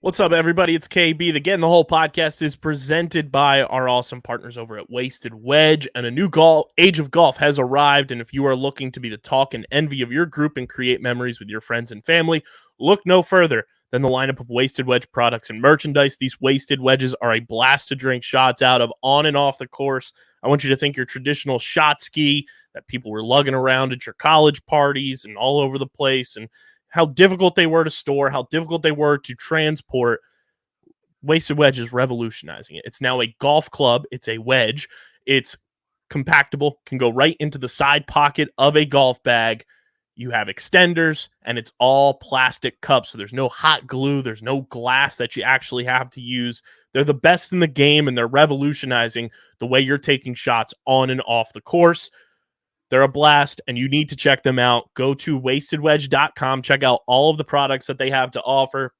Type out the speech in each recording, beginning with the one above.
What's up, everybody? It's KB. The Get in the Hole podcast is presented by our awesome partners over at Wasted Wedge, and a new age of golf has arrived. And if you are looking to be the talk and envy of your group and create memories with your friends and family, look no further than the lineup of Wasted Wedge products and merchandise. These Wasted Wedges are a blast to drink shots out of on and off the course. I want you to think your traditional shot ski that people were lugging around at your college parties and all over the place, and how difficult they were to store, how difficult they were to transport. Wasted Wedge is revolutionizing it. It's now a golf club. It's a wedge. It's compactable, can go right into the side pocket of a golf bag. You have extenders, and it's all plastic cups, so there's no hot glue. There's no glass that you actually have to use. They're the best in the game, and they're revolutionizing the way you're taking shots on and off the course. They're a blast, and you need to check them out. Go to wastedwedge.com. Check out all of the products that they have to offer,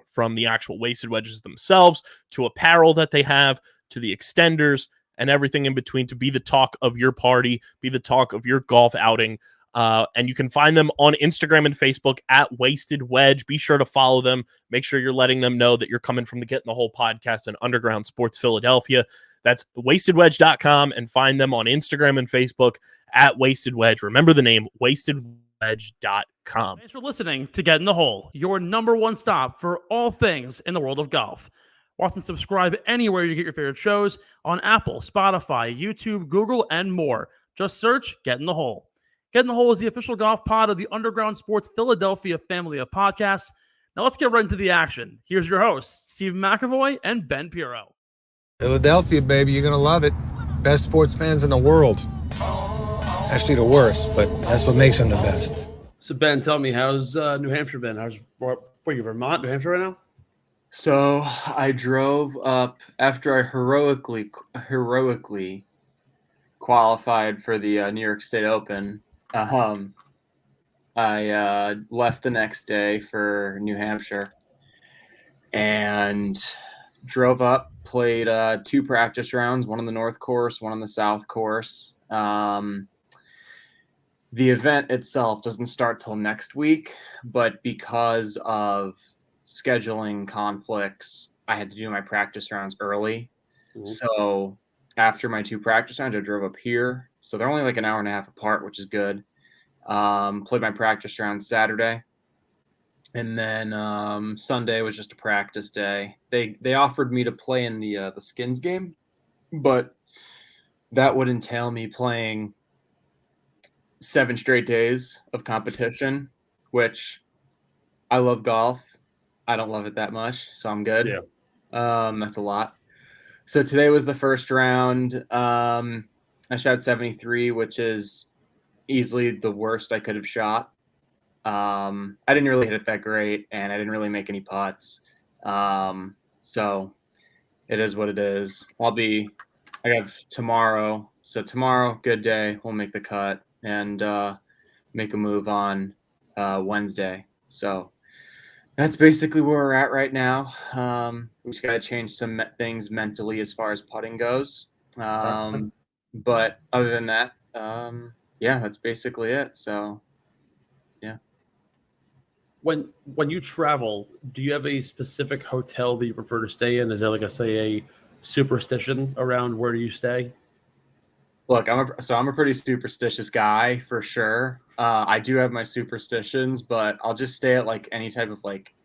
from the actual Wasted Wedges themselves to apparel that they have to the extenders and everything in between, to be the talk of your party, be the talk of your golf outing. And you can find them on Instagram and Facebook at Wasted Wedge. Be sure to follow them. Make sure you're letting them know that you're coming from the Get in the Hole podcast and Underground Sports Philadelphia. That's wastedwedge.com, and find them on Instagram and Facebook at Wasted Wedge. Remember the name, wastedwedge.com. Thanks for listening to Get in the Hole, your number one stop for all things in the world of golf. Watch and subscribe anywhere you get your favorite shows on Apple, Spotify, YouTube, Google, and more. Just search Get in the Hole. Get in the Hole is the official golf pod of the Underground Sports Philadelphia family of podcasts. Now let's get right into the action. Here's your hosts, Steve McAvoy and Ben Pirro. Philadelphia, baby, you're going to love it. Best sports fans in the world. Actually, the worst, but that's what makes them the best. So, Ben, tell me, how's New Hampshire been? Where are you, Vermont, New Hampshire right now? So I drove up after I heroically qualified for the New York State Open. I left the next day for New Hampshire and drove up, played 2 practice rounds, one on the North course, one on the South course. The event itself doesn't start till next week, but because of scheduling conflicts, I had to do my practice rounds early. Mm-hmm. So after my 2 practice rounds, I drove up here. So they're only like an hour and a half apart, which is good. Played my practice round Saturday. And then Sunday was just a practice day. They offered me to play in the skins game, but that would entail me playing 7 straight days of competition, which I love golf. I don't love it that much, so I'm good. Yeah. That's a lot. So today was the first round. I shot 73, which is easily the worst I could have shot. I didn't really hit it that great, and I didn't really make any putts. So it is what it is. I have tomorrow. So tomorrow, good day. We'll make the cut and make a move on Wednesday. So that's basically where we're at right now. We just got to change some things mentally as far as putting goes. But other than that, yeah, that's basically it. So, yeah. When you travel, do you have a specific hotel that you prefer to stay in? Is there a superstition around where you stay? Look, I'm a pretty superstitious guy for sure. I do have my superstitions, but I'll just stay at like any type of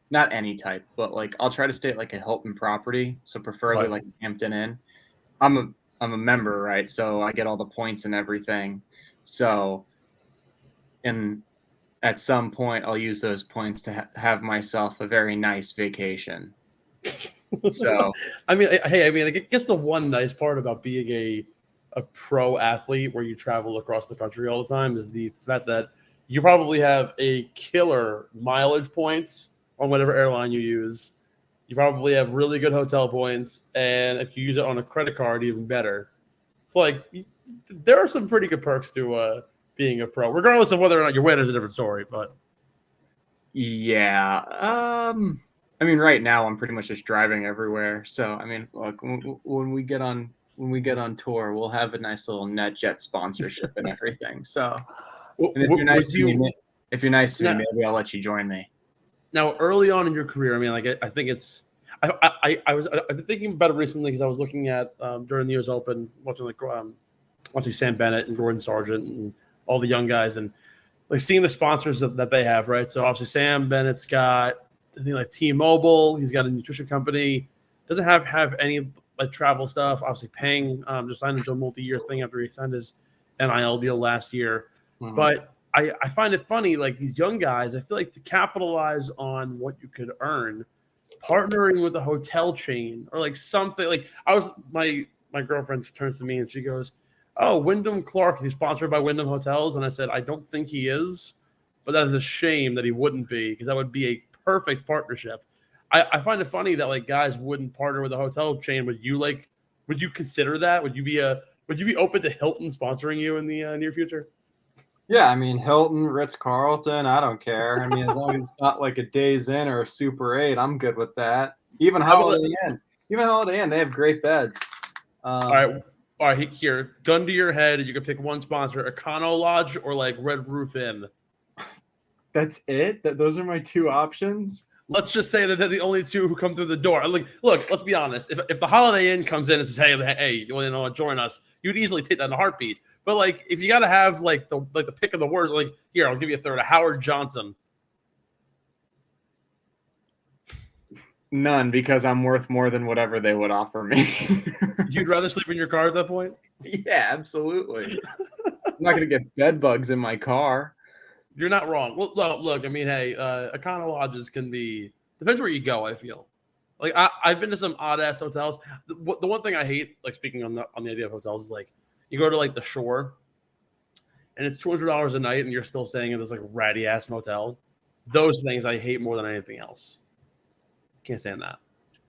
not any type, but I'll try to stay at like a Hilton property. So preferably like a Hampton Inn. I'm a member, right? So I get all the points and everything. So, and at some point I'll use those points to have myself a very nice vacation. So, I guess the one nice part about being a pro athlete where you travel across the country all the time is the fact that you probably have a killer mileage points on whatever airline you use. You probably have really good hotel points, and if you use it on a credit card, even better. It's there are some pretty good perks to being a pro, regardless of whether or not you win is a different story. But yeah, right now I'm pretty much just driving everywhere. So look, when we get on tour, we'll have a nice little NetJet sponsorship and everything. So, and if you're nice to me, maybe I'll let you join me. Now, early on in your career, I mean, like I think it's. I've been thinking about it recently because I was looking at during the U.S. Open, watching Sam Bennett and Gordon Sargent and all the young guys, and like seeing the sponsors that they have, right? So obviously Sam Bennett's got, I think, like T-Mobile. He's got a nutrition company. Doesn't have any like travel stuff. Obviously, Peng just signed into a multi-year thing after he signed his NIL deal last year. Mm-hmm. But I find it funny, like these young guys, I feel like to capitalize on what you could earn, partnering with a hotel chain or like something. Like my girlfriend turns to me and she goes, "Oh, Wyndham Clark, he's sponsored by Wyndham Hotels." And I said, "I don't think he is, but that is a shame that he wouldn't be, because that would be a perfect partnership." I find it funny that like guys wouldn't partner with a hotel chain. Would you consider that? Would you be open to Hilton sponsoring you in the near future? Yeah, I mean, Hilton, Ritz-Carlton, I don't care. I mean, as long as it's not like a Days Inn or a Super 8, I'm good with that. Even Holiday Inn, they have great beds. All right, here, gun to your head, you can pick one sponsor, Econo Lodge or like Red Roof Inn. That's it? Those are my two options? Let's just say that they're the only two who come through the door. Like, look, let's be honest. If the Holiday Inn comes in and says, hey, you want to join us, you'd easily take that in a heartbeat. But like, if you got to have like the pick of the worst, like here, I'll give you a third. Howard Johnson. None, because I'm worth more than whatever they would offer me. You'd rather sleep in your car at that point? Yeah, absolutely. I'm not going to get bed bugs in my car. You're not wrong. Well, look, I mean, hey, Econo Lodges can be, depends where you go, I feel. Like, I've been to some odd-ass hotels. The one thing I hate, like speaking on the idea of hotels, is like, you go to like the Shore, and it's $200 a night, and you're still staying in this like ratty ass motel. Those things I hate more than anything else. Can't stand that.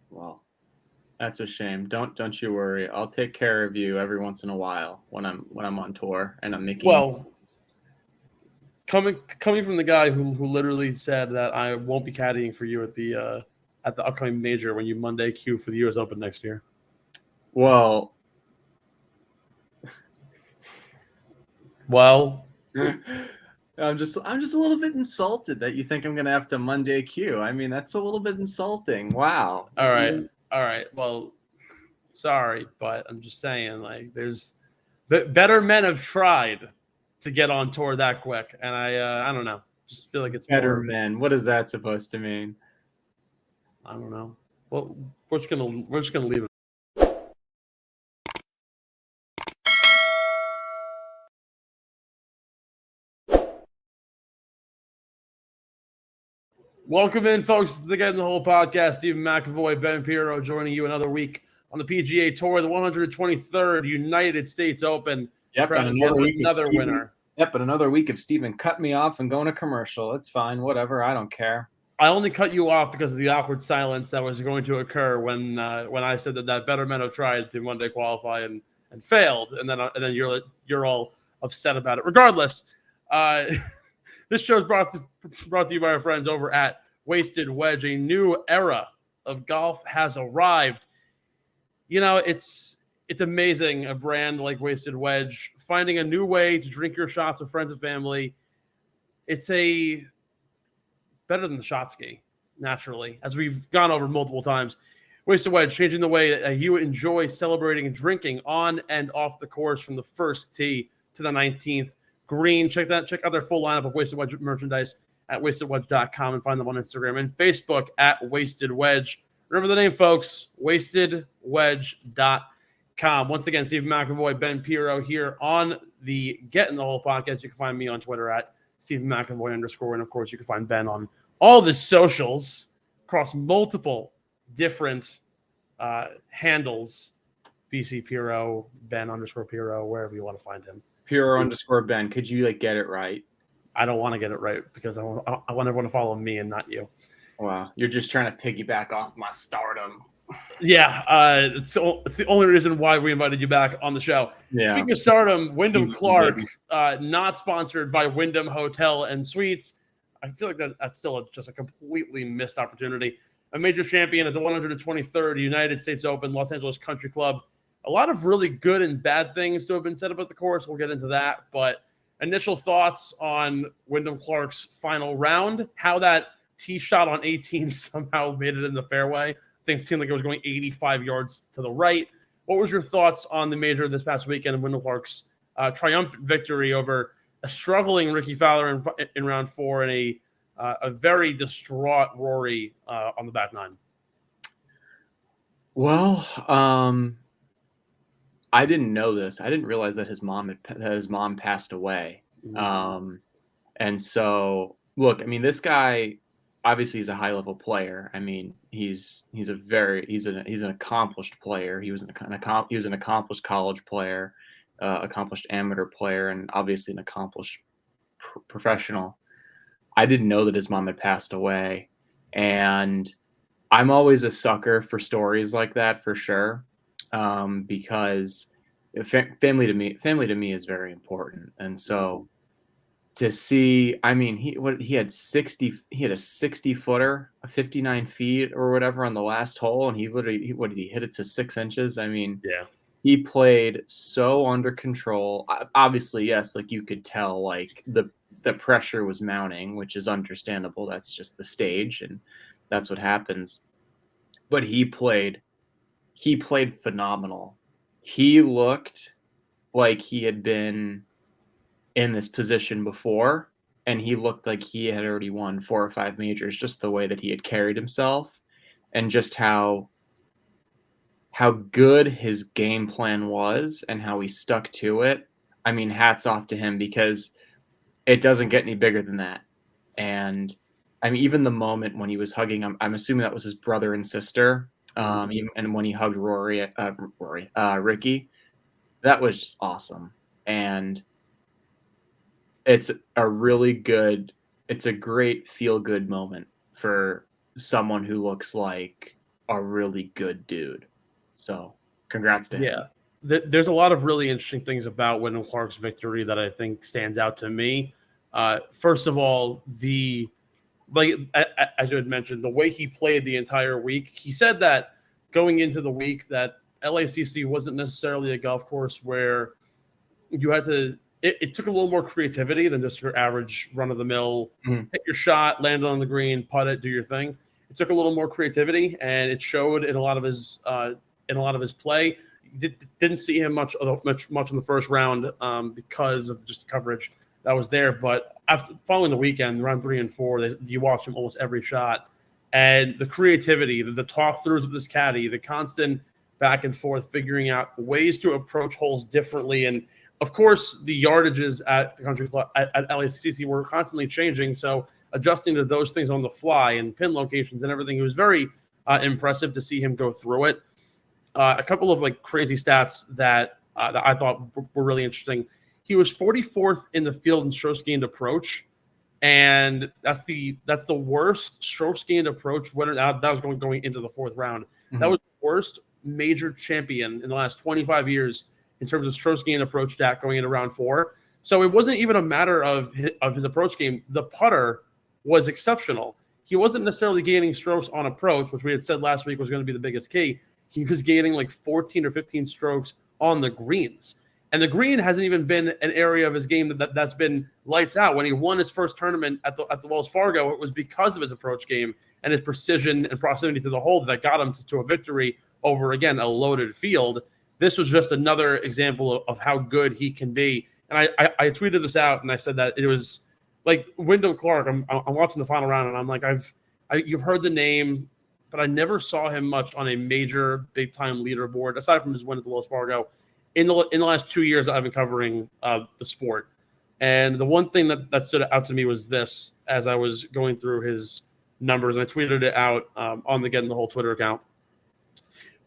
Well, that's a shame. Don't you worry. I'll take care of you every once in a while when I'm on tour and I'm making. Well, coming from the guy who literally said that I won't be caddying for you at the upcoming major when you Monday queue for the U.S. Open next year. Well. I'm just a little bit insulted that you think I'm going to have to Monday queue. I mean, that's a little bit insulting. Wow. All right. Well, sorry, but I'm just saying, like, there's better men have tried to get on tour that quick, and I don't know. Just feel like it's better men. What is that supposed to mean? I don't know. Well, we're just gonna leave it. Welcome in, folks, to the Get in the Hole podcast. Stephen McAvoy, Ben Pirro joining you another week on the PGA Tour, the 123rd United States Open. Yep, and another winner. Yep, but another week of Stephen cut me off and going to commercial. It's fine, whatever. I don't care. I only cut you off because of the awkward silence that was going to occur when I said that better men have tried to Monday qualify and failed, and then you're all upset about it. Regardless, this show is brought to you by our friends over at Wasted Wedge. A new era of golf has arrived. You know, it's amazing, a brand like Wasted Wedge finding a new way to drink your shots with friends and family. It's better than the shot ski, naturally, as we've gone over multiple times. Wasted Wedge, changing the way that you enjoy celebrating and drinking on and off the course from the first tee to the 19th green. Check out their full lineup of Wasted Wedge merchandise at wastedwedge.com and find them on Instagram and Facebook at Wasted Wedge. Remember the name, folks, wastedwedge.com. Once again, Stephen McAvoy, Ben Pirro here on the Get in the Hole podcast. You can find me on Twitter at Stephen McAvoy _. And of course, you can find Ben on all the socials across multiple different handles. BC Pirro, Ben _Pirro, wherever you want to find him. Pirro _Ben. Could you get it right? I don't want to get it right because I want everyone to follow me and not you. Wow, you're just trying to piggyback off my stardom. Yeah, it's the only reason why we invited you back on the show. Yeah. Speaking of stardom, Wyndham Clark, not sponsored by Wyndham Hotel and Suites. I feel like that's still just a completely missed opportunity. A major champion at the 123rd United States Open, Los Angeles Country Club. A lot of really good and bad things to have been said about the course. We'll get into that. But initial thoughts on Wyndham Clark's final round, how that tee shot on 18 somehow made it in the fairway. Things seemed like it was going 85 yards to the right. What was your thoughts on the major this past weekend and Wyndham Clark's triumphant victory over a struggling Rickie Fowler in round 4 and a very distraught Rory on the back nine? Well, I didn't know this. I didn't realize that his mom passed away. And so, look, I mean, this guy obviously is a high level player. I mean, he's an accomplished player. He was an accomplished college player, accomplished amateur player, and obviously an accomplished professional. I didn't know that his mom had passed away, and I'm always a sucker for stories like that, for sure, because family to me is very important. And so to see, I mean, he had a 60 footer, a 59 feet or whatever on the last hole, and what did he hit it to 6 inches? I mean, yeah, he played so under control. Obviously, yes, like you could tell, like the pressure was mounting, which is understandable. That's just the stage, and that's what happens. But he played phenomenal. He looked like he had been in this position before, and he looked like he had already won 4 or 5 majors, just the way that he had carried himself and just how good his game plan was and how he stuck to it. I mean, hats off to him, because it doesn't get any bigger than that. And I mean, even the moment when he was hugging him, I'm assuming that was his brother and sister. And when he hugged Rickie, that was just awesome. And it's a great feel-good moment for someone who looks like a really good dude. So congrats to him. Yeah. There's a lot of really interesting things about Wyndham Clark's victory that I think stands out to me. First of all, as you had mentioned, the way he played the entire week. He said that going into the week that LACC wasn't necessarily a golf course where you had to – it took a little more creativity than just your average run-of-the-mill, hit your shot, land on the green, putt it, do your thing. It took a little more creativity, and it showed in a lot of his play. Didn't see him much in the first round because of just the coverage that was there. But after following the weekend, round 3 and 4, you watched him almost every shot. And the creativity, the talk throughs with this caddy, the constant back and forth, figuring out ways to approach holes differently. And of course, the yardages at the country club at LACC were constantly changing. So adjusting to those things on the fly and pin locations and everything, it was very impressive to see him go through it. A couple of crazy stats that I thought were really interesting. He was 44th in the field in strokes gained approach, and that's the worst strokes gained approach winner. That was going into the 4th round. Mm-hmm. That was the worst major champion in the last 25 years in terms of strokes gained approach stat going into round 4. So it wasn't even a matter of his approach game. The putter was exceptional. He wasn't necessarily gaining strokes on approach, which we had said last week was going to be the biggest key. He was gaining 14 or 15 strokes on the greens. And the green hasn't even been an area of his game that's been lights out. When he won his first tournament at the Wells Fargo, it was because of his approach game and his precision and proximity to the hole that got him to a victory over, again, a loaded field. This was just another example of how good he can be. And I tweeted this out, and I said that it was like Wyndham Clark. I'm watching the final round, and I'm like, you've heard the name, but I never saw him much on a major big-time leaderboard, aside from his win at the Wells Fargo, in the last 2 years that I've been covering the sport. And the one thing that stood out to me was this, as I was going through his numbers, and I tweeted it out on the Get in the Hole Twitter account.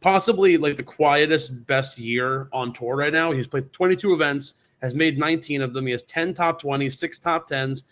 Possibly the quietest, best year on tour right now. He's played 22 events, has made 19 of them. He has 10 top 20s, 6 top 10s,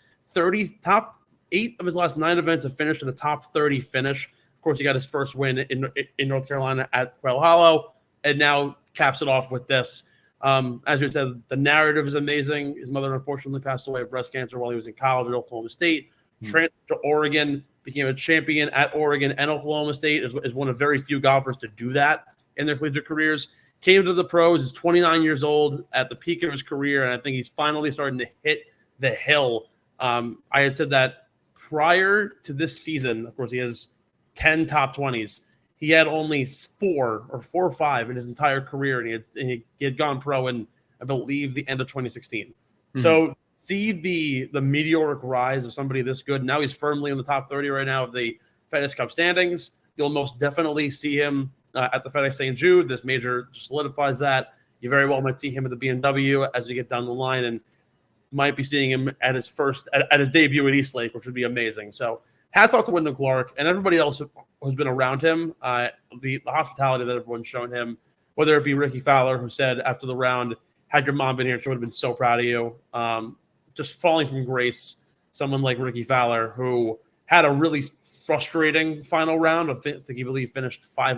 8 of his last 9 events have finished in a top 30 finish. Of course, he got his first win in North Carolina at Quail Hollow, and now caps it off with this. As you said, the narrative is amazing. His mother unfortunately passed away of breast cancer while he was in college at Oklahoma State. Transferred to Oregon, became a champion at Oregon and Oklahoma State, is one of very few golfers to do that in their collegiate careers. Came to the pros, is 29 years old at the peak of his career, and I think he's finally starting to hit the hill. I had said that prior to this season, of course, he has 10 top 20s. He had only four or five in his entire career, and he had gone pro in, I believe, the end of 2016. Mm-hmm. So see the meteoric rise of somebody this good. Now he's firmly in the top 30 right now of the FedEx Cup standings. You'll most definitely see him at the FedEx St. Jude. This major solidifies that. You very well might see him at the BMW as we get down the line, and might be seeing him at his debut at East Lake, which would be amazing. So hats off to Wyndham Clark and everybody else who's been around him. The hospitality that everyone's shown him, whether it be Rickie Fowler, who said after the round, had your mom been here, she would have been so proud of you. Just falling from grace, someone like Rickie Fowler, who had a really frustrating final round. I think he believe finished 4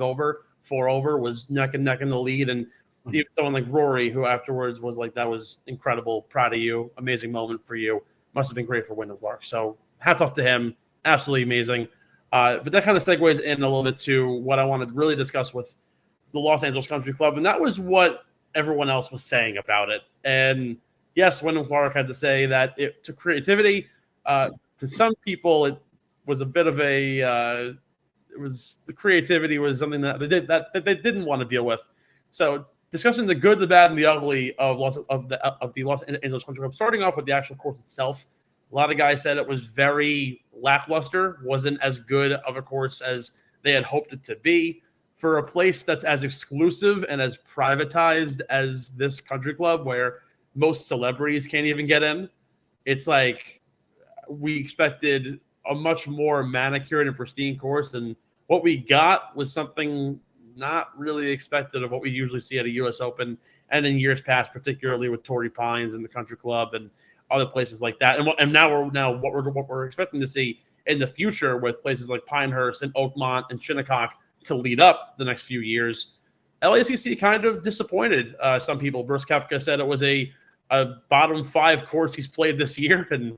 over, was neck and neck in the lead. And even someone like Rory, who afterwards was like, that was incredible, proud of you, amazing moment for you. Must have been great for Wyndham Clark. So hats off to him, absolutely amazing. But that kind of segues in a little bit to what I wanted to really discuss with the Los Angeles Country Club, and that was what everyone else was saying about it. And yes, Wyndham Clark had to say that it took creativity. To some people, it was a bit of the creativity was something that they didn't want to deal with. So discussing the good, the bad, and the ugly of the Los Angeles Country Club, starting off with the actual course itself. A lot of guys said it was very lackluster, wasn't as good of a course as they had hoped it to be. For a place that's as exclusive and as privatized as this country club, where most celebrities can't even get in, it's like we expected a much more manicured and pristine course, and what we got was something not really expected of what we usually see at a U.S. Open and in years past, particularly with Torrey Pines and the Country Club and other places like that. And now what we're expecting to see in the future with places like Pinehurst and Oakmont and Shinnecock to lead up the next few years. LACC kind of disappointed some people. Bruce Koepka said it was a bottom 5 course he's played this year, and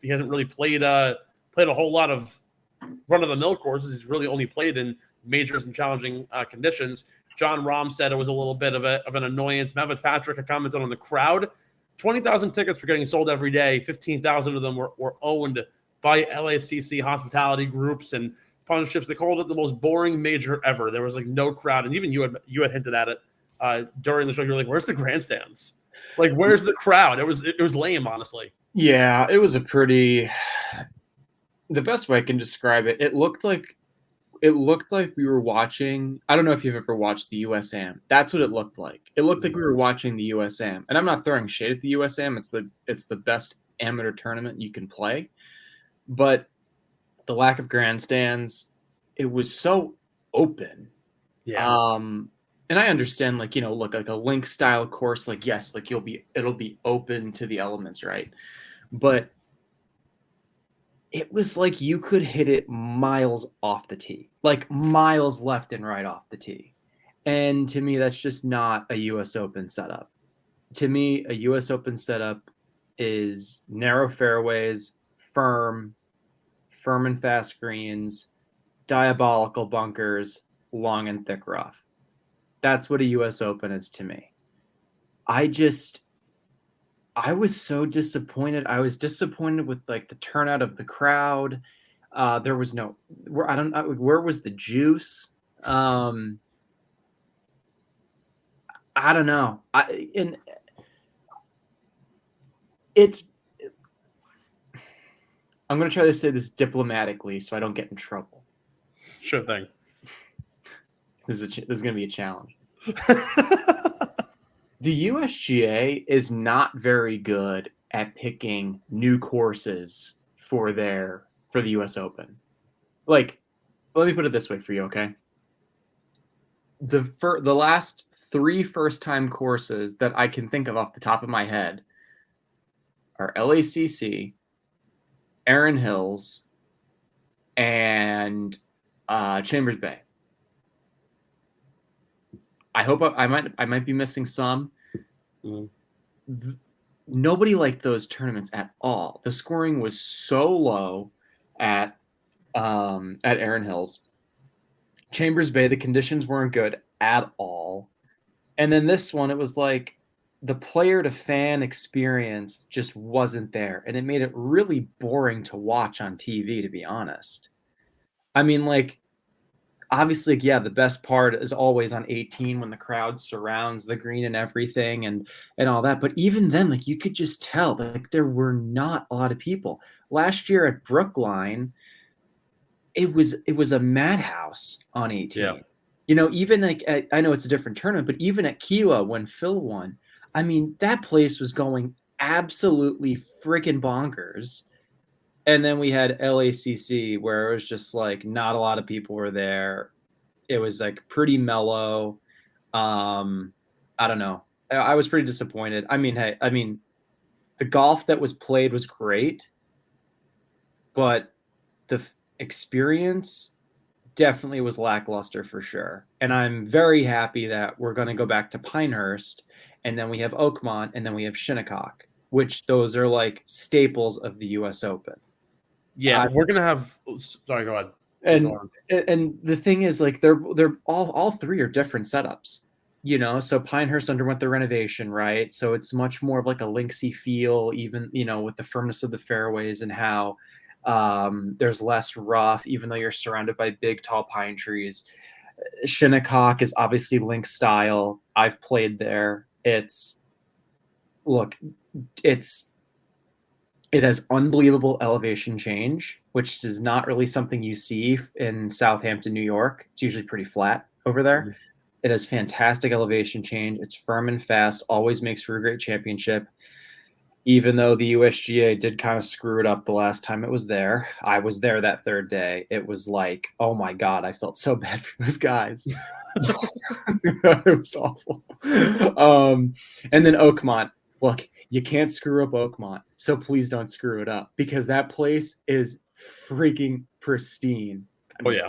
he hasn't really played a whole lot of run-of-the-mill courses. He's really only played in majors and challenging conditions. John Rahm said it was a little bit of an annoyance. Matt Patrick had commented on the crowd. 20,000 tickets were getting sold every day. 15,000 of them were owned by LACC hospitality groups and sponsorships. They called it the most boring major ever. There was like no crowd, and even you had hinted at it during the show. You're like, "Where's the grandstands? Like, where's the crowd?" It was lame, honestly. Yeah, it was the best way I can describe it. It looked like we were watching. I don't know if you've ever watched the USAM. That's what it looked like. It looked like we were watching the USAM. And I'm not throwing shade at the USAM. It's the best amateur tournament you can play. But the lack of grandstands, it was so open. Yeah. And I understand, like a link style course, like, yes, like it'll be open to the elements, right? But it was like you could hit it miles off the tee, like miles left and right off the tee. And to me, that's just not a US Open setup. To me, a US Open setup is narrow fairways, firm and fast greens, diabolical bunkers, long and thick rough. That's what a US Open is to me. I was so disappointed. I was disappointed with like the turnout of the crowd. There was where was the juice? I don't know. I'm going to try to say this diplomatically so I don't get in trouble. Sure thing. This is going to be a challenge. The USGA is not very good at picking new courses for the US Open. Like, let me put it this way for you, okay? The last 3 first-time courses that I can think of off the top of my head are LACC, Erin Hills, and Chambers Bay. I hope I might be missing some. Nobody liked those tournaments at all. The scoring was so low at Erin Hills. Chambers Bay, the conditions weren't good at all. And then this one, it was like the player to fan experience just wasn't there. And it made it really boring to watch on TV, to be honest. I mean, like, obviously, yeah, the best part is always on 18 when the crowd surrounds the green and everything and all that. But even then, like, you could just tell like there were not a lot of people. Last year at Brookline, it was a madhouse on 18. Yeah. You know, even like I know it's a different tournament, but even at Kiowa when Phil won, I mean, that place was going absolutely freaking bonkers. And then we had LACC where it was just like not a lot of people were there. It was like pretty mellow. I don't know. I was pretty disappointed. I mean, hey, the golf that was played was great, but the experience definitely was lackluster for sure. And I'm very happy that we're going to go back to Pinehurst, and then we have Oakmont, and then we have Shinnecock, which those are like staples of the U.S. Open. Yeah, we're gonna have. Sorry, go ahead. And the thing is, like, they're all three are different setups, you know. So Pinehurst underwent the renovation, right? So it's much more of like a linksy feel, even, you know, with the firmness of the fairways and how there's less rough, even though you're surrounded by big, tall pine trees. Shinnecock is obviously link style. I've played there. It has unbelievable elevation change, which is not really something you see in Southampton, New York. It's usually pretty flat over there. Mm-hmm. It has fantastic elevation change. It's firm and fast, always makes for a great championship. Even though the USGA did kind of screw it up the last time it was there. I was there that third day. It was like, oh my God, I felt so bad for those guys. It was awful. And then Oakmont. Look, you can't screw up Oakmont, so please don't screw it up, because that place is freaking pristine. I mean,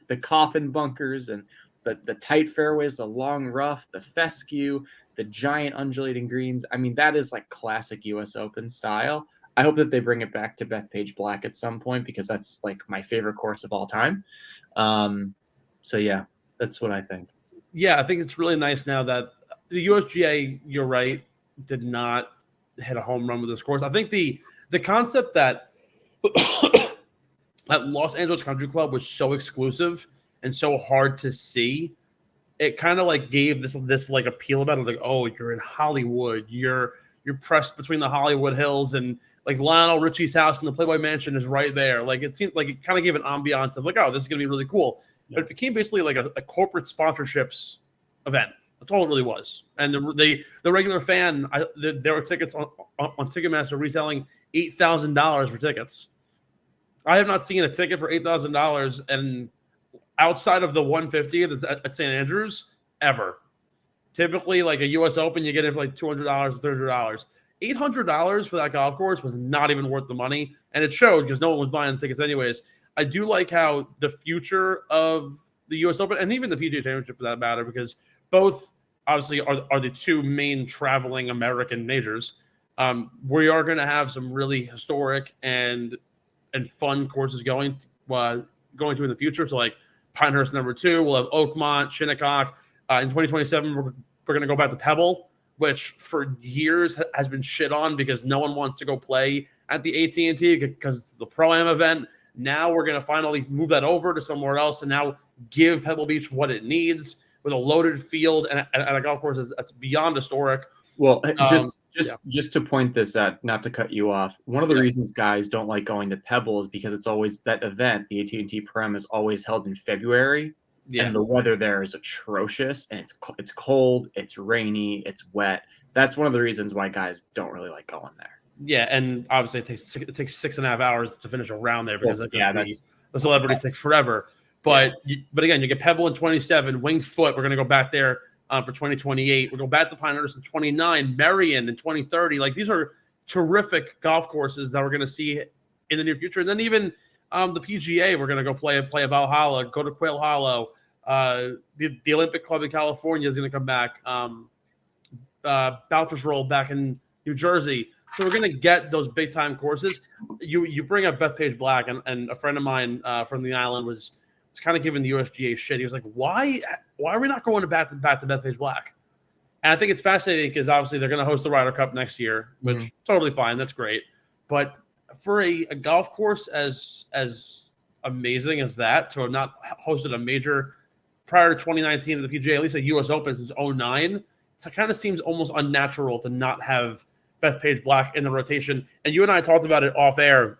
the coffin bunkers and the tight fairways, the long rough, the fescue, the giant undulating greens. I mean, that is like classic U.S. Open style. I hope that they bring it back to Bethpage Black at some point, because that's like my favorite course of all time. So yeah, that's what I think. Yeah, I think it's really nice now that the USGA, you're right, did not hit a home run with this course. I think the concept that that Los Angeles Country Club was so exclusive and so hard to see, it kind of like gave this like appeal about it. Like, oh, you're in Hollywood, you're pressed between the Hollywood Hills, and like Lionel Richie's house in the Playboy Mansion is right there. Like, it seemed like it kind of gave an ambiance of like, oh, this is gonna be really cool. Yeah. But it became basically like a corporate sponsorships event. That's all it really was. And the regular fan, there were tickets on Ticketmaster retailing $8,000 for tickets. I have not seen a ticket for $8,000 and outside of the 150 that's at St. Andrews ever. Typically, like a U.S. Open, you get it for like $200, $300. $800 for that golf course was not even worth the money, and it showed because no one was buying the tickets anyways. I do like how the future of the U.S. Open and even the PGA Championship for that matter, because both obviously are the two main traveling American majors. We are going to have some really historic and fun courses going to in the future. So like Pinehurst #2, we'll have Oakmont, Shinnecock. In 2027, we're going to go back to Pebble, which for years has been shit on because no one wants to go play at the AT&T because it's the Pro-Am event. Now we're going to finally move that over to somewhere else and now give Pebble Beach what it needs, with a loaded field and a golf course that's beyond historic. Well, just to point this out, not to cut you off, one of the reasons guys don't like going to Pebble is because it's always that event, the AT&T Prem, is always held in February, and the weather there is atrocious, and it's cold, it's rainy, it's wet. That's one of the reasons why guys don't really like going there. Yeah, and obviously it takes 6.5 hours to finish a round there because the celebrities take forever. But again, you get Pebble in 27, Winged Foot. We're going to go back there for 2028. We'll go back to Pinehurst in 29, Marion in 2030. Like, these are terrific golf courses that we're going to see in the near future. And then even the PGA, we're going to go play a Valhalla, go to Quail Hollow. The Olympic Club in California is going to come back. Boucher's Roll back in New Jersey. So we're going to get those big time courses. You bring up Bethpage Black, and a friend of mine from the island was kind of giving the USGA shit. He was like, why are we not going back to Bethpage Black? And I think it's fascinating because obviously they're going to host the Ryder Cup next year, which totally fine. That's great. But for a golf course as amazing as that, to have not hosted a major prior to 2019 at the PGA, at least a U.S. Open since 2009, it kind of seems almost unnatural to not have Bethpage Black in the rotation. And you and I talked about it off air,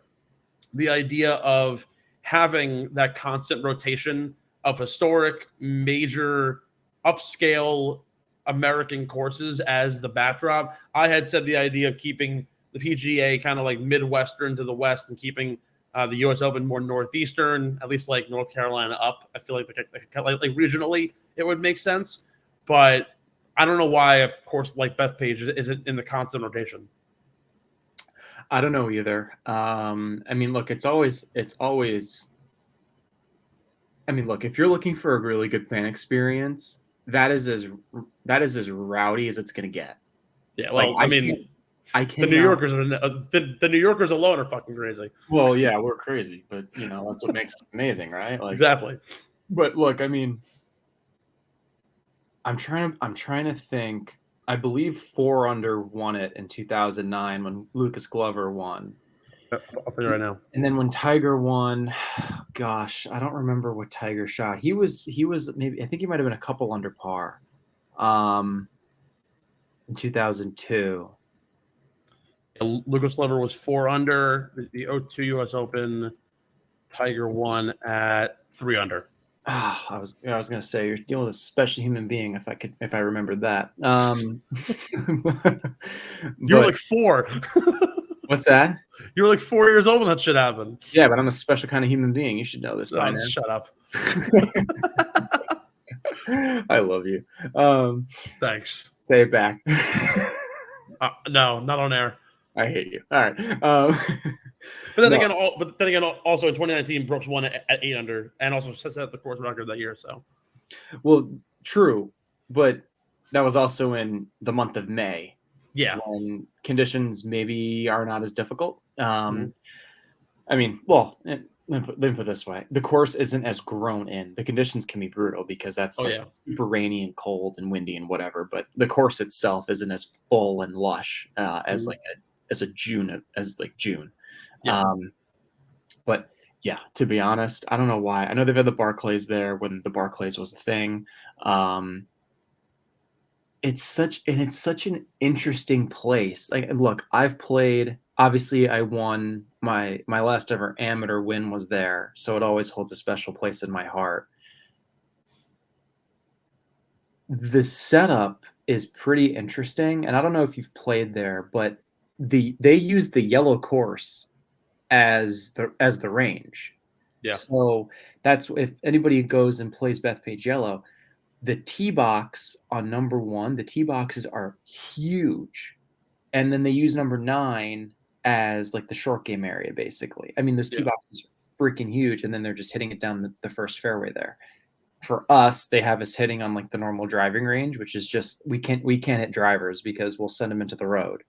the idea of having that constant rotation of historic, major, upscale American courses as the backdrop. I had said the idea of keeping the PGA kind of like Midwestern to the West and keeping the U.S. Open more Northeastern, at least like North Carolina up. I feel like regionally it would make sense. But I don't know why a course like Bethpage isn't in the constant rotation. I don't know either. I mean, look, it's always. I mean, look, if you're looking for a really good fan experience, that is as rowdy as it's going to get. Yeah, well, I mean, the New Yorkers are the New Yorkers alone are fucking crazy. Well, yeah, we're crazy, but you know that's what makes us amazing, right? Like, exactly. But look, I mean, I'm trying to think. I believe 4 Under won it in 2009 when Lucas Glover won. I'll tell you right now. And then when Tiger won, gosh, I don't remember what Tiger shot. He was maybe, I think he might have been a couple under par in 2002. Lucas Glover was 4 under the 02 U.S. Open. Tiger won at 3 under. I was going to say you're dealing with a special human being if I remembered that. You were like 4. What's that? You were like 4 years old when that shit happened. Yeah, but I'm a special kind of human being. You should know this by now. Shut up. I love you. Thanks. Say it back. No, not on air. I hate you. All right. But then again, also in 2019, Brooks won at 8 under, and also set the course record that year. So, well, true, but that was also in the month of May. Yeah, when conditions maybe are not as difficult. I mean, well, let me put it this way: the course isn't as grown in. The conditions can be brutal because that's super rainy and cold and windy and whatever. But the course itself isn't as full and lush as June. Yeah. But yeah, to be honest, I don't know why. I know they've had the Barclays there when the Barclays was a thing. It's such an interesting place. Like, look, I've played. Obviously, I won my last ever amateur win was there, so it always holds a special place in my heart. The setup is pretty interesting, and I don't know if you've played there, but they use the yellow course as the range. Yeah. So that's if anybody goes and plays Bethpage Yellow, the tee box on number 1, the tee boxes are huge, and then they use number 9 as like the short game area, basically. I mean, those tee boxes are freaking huge, and then they're just hitting it down the first fairway there. For us, they have us hitting on like the normal driving range, which is just we can't hit drivers because we'll send them into the road.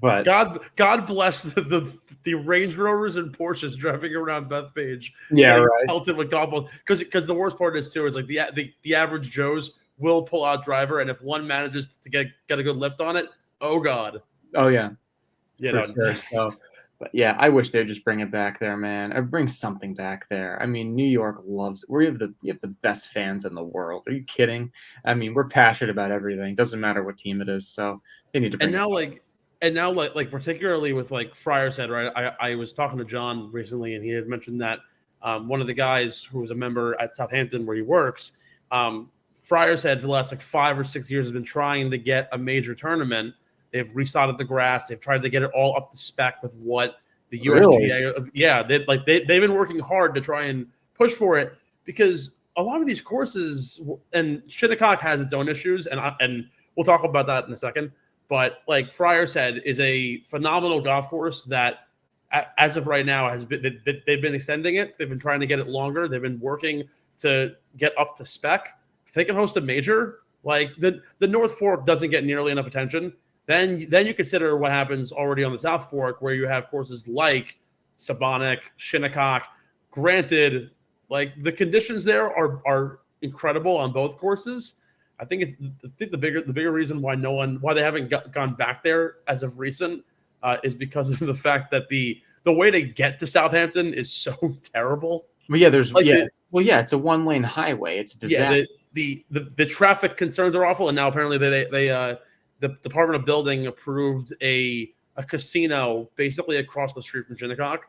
But God bless the Range Rovers and Porsches driving around Bethpage. Yeah, right. Pelted with golf balls, because the worst part is too is like the average Joes will pull out driver, and if one manages to get a good lift on it, oh god. Oh yeah, for sure. So, but yeah, I wish they'd just bring it back there, man. Or bring something back there. I mean, New York loves it. We have the best fans in the world. Are you kidding? I mean, we're passionate about everything. Doesn't matter what team it is. So they need to bring And now, like particularly with like Friar's Head, right? I was talking to John recently, and he had mentioned that one of the guys who was a member at Southampton where he works, Friar's Head for the last like 5 or 6 years has been trying to get a major tournament. They've resodded the grass. They've tried to get it all up to spec with what the USGA. Yeah, they've been working hard to try and push for it, because a lot of these courses, and Shinnecock has its own issues, and we'll talk about that in a second. But like Friar's Head is a phenomenal golf course that, as of right now, they've been extending it. They've been trying to get it longer. They've been working to get up to spec. If they can host a major, like the North Fork doesn't get nearly enough attention, then you consider what happens already on the South Fork, where you have courses like Sabonic, Shinnecock. Granted, like the conditions there are incredible on both courses, I think the bigger reason why they haven't gone back there as of recent is because of the fact that the way to get to Southampton is so terrible. Well, yeah, it's a 1-lane highway. It's a disaster. Yeah, the traffic concerns are awful, and now apparently the Department of Building approved a casino basically across the street from Shinnecock.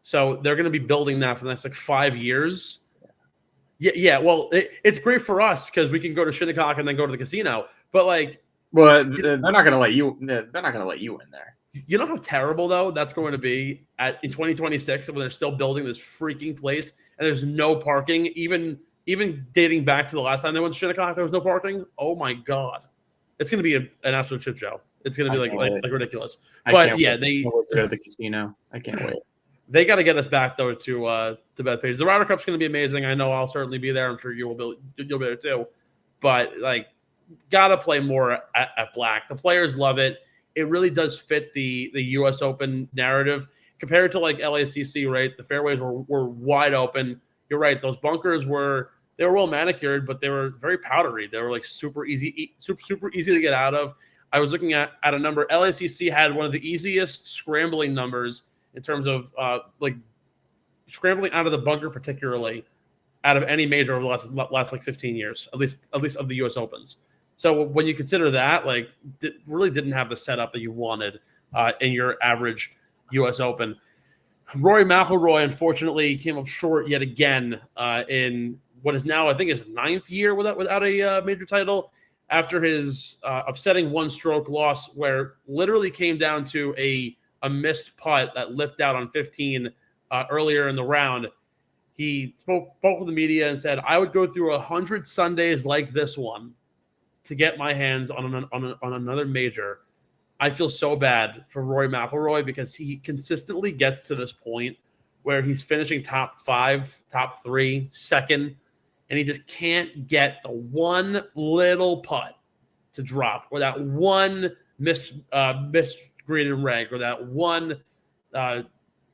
So they're going to be building that for the next like 5 years. Yeah. Well, it's great for us because we can go to Shinnecock and then go to the casino. But like, well, they're not going to let you. They're not going to let you in there. You know how terrible though that's going to be in 2026 when they're still building this freaking place and there's no parking. Even dating back to the last time they went to Shinnecock, there was no parking. Oh my god, it's going to be an absolute shit show. It's going to be like ridiculous. But yeah, they go to the casino. I can't wait. They got to get us back though to Bethpage. The Ryder Cup's going to be amazing. I know I'll certainly be there. I'm sure you'll be there too. But like, got to play more at Black. The players love it. It really does fit the U.S. Open narrative compared to like LACC, right? The fairways were wide open. You're right. Those bunkers were well manicured, but they were very powdery. They were like super easy to get out of. I was looking at a number. LACC had one of the easiest scrambling numbers in terms of like scrambling out of the bunker, particularly out of any major over the last like 15 years, at least of the U.S. Opens. So when you consider that, like, it really didn't have the setup that you wanted in your average U.S. Open. Rory McIlroy, unfortunately, came up short yet again in what is now, I think, his 9th year without a major title after his upsetting one-stroke loss where literally came down to a missed putt that lipped out on 15 earlier in the round. He spoke with the media and said, "I would go through 100 Sundays like this one to get my hands on another major." I feel so bad for Rory McIlroy because he consistently gets to this point where he's finishing top 5, top 3, second, and he just can't get the one little putt to drop, or that one missed green and reg, or that one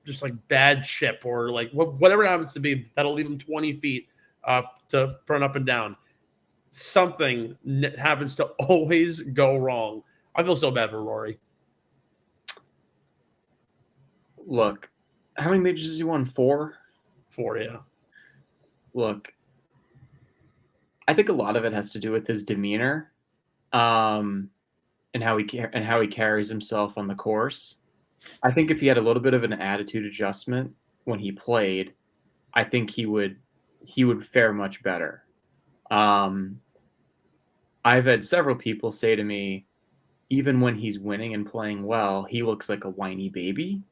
just like bad chip, or like whatever it happens to be that'll leave him 20 feet for an up and down. Something happens to always go wrong. I feel so bad for Rory. Look, how many majors has he won? 4? 4, yeah. Look, I think a lot of it has to do with his demeanor, and how he carries himself on the course. I think if he had a little bit of an attitude adjustment when he played, I think he would fare much better. I've had several people say to me, even when he's winning and playing well, he looks like a whiny baby.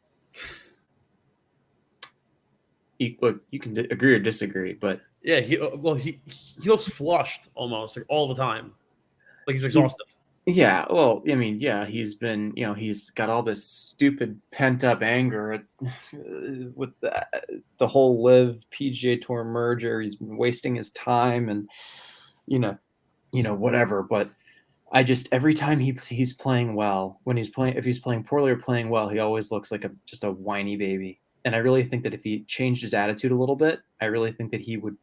Look, you can agree or disagree, but yeah, he looks flushed almost like all the time, like he's exhausted. Yeah, well, I mean, yeah, he's been, he's got all this stupid pent up anger with the whole LIV PGA Tour merger. He's been wasting his time and whatever. But I just, every time he's playing well, if he's playing poorly or playing well, he always looks like just a whiny baby. And I really think that if he changed his attitude a little bit, I really think that he would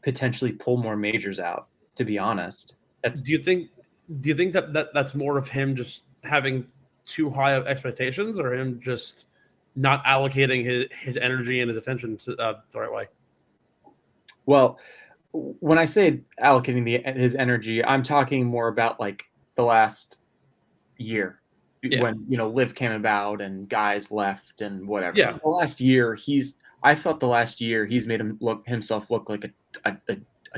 potentially pull more majors out, to be honest. Do you think that's more of him just having too high of expectations, or him just not allocating his energy and his attention to the right way? Well, when I say allocating his energy, I'm talking more about like the last year, when LIV came about and guys left and whatever. Yeah, the last year I felt the last year he's made himself look like a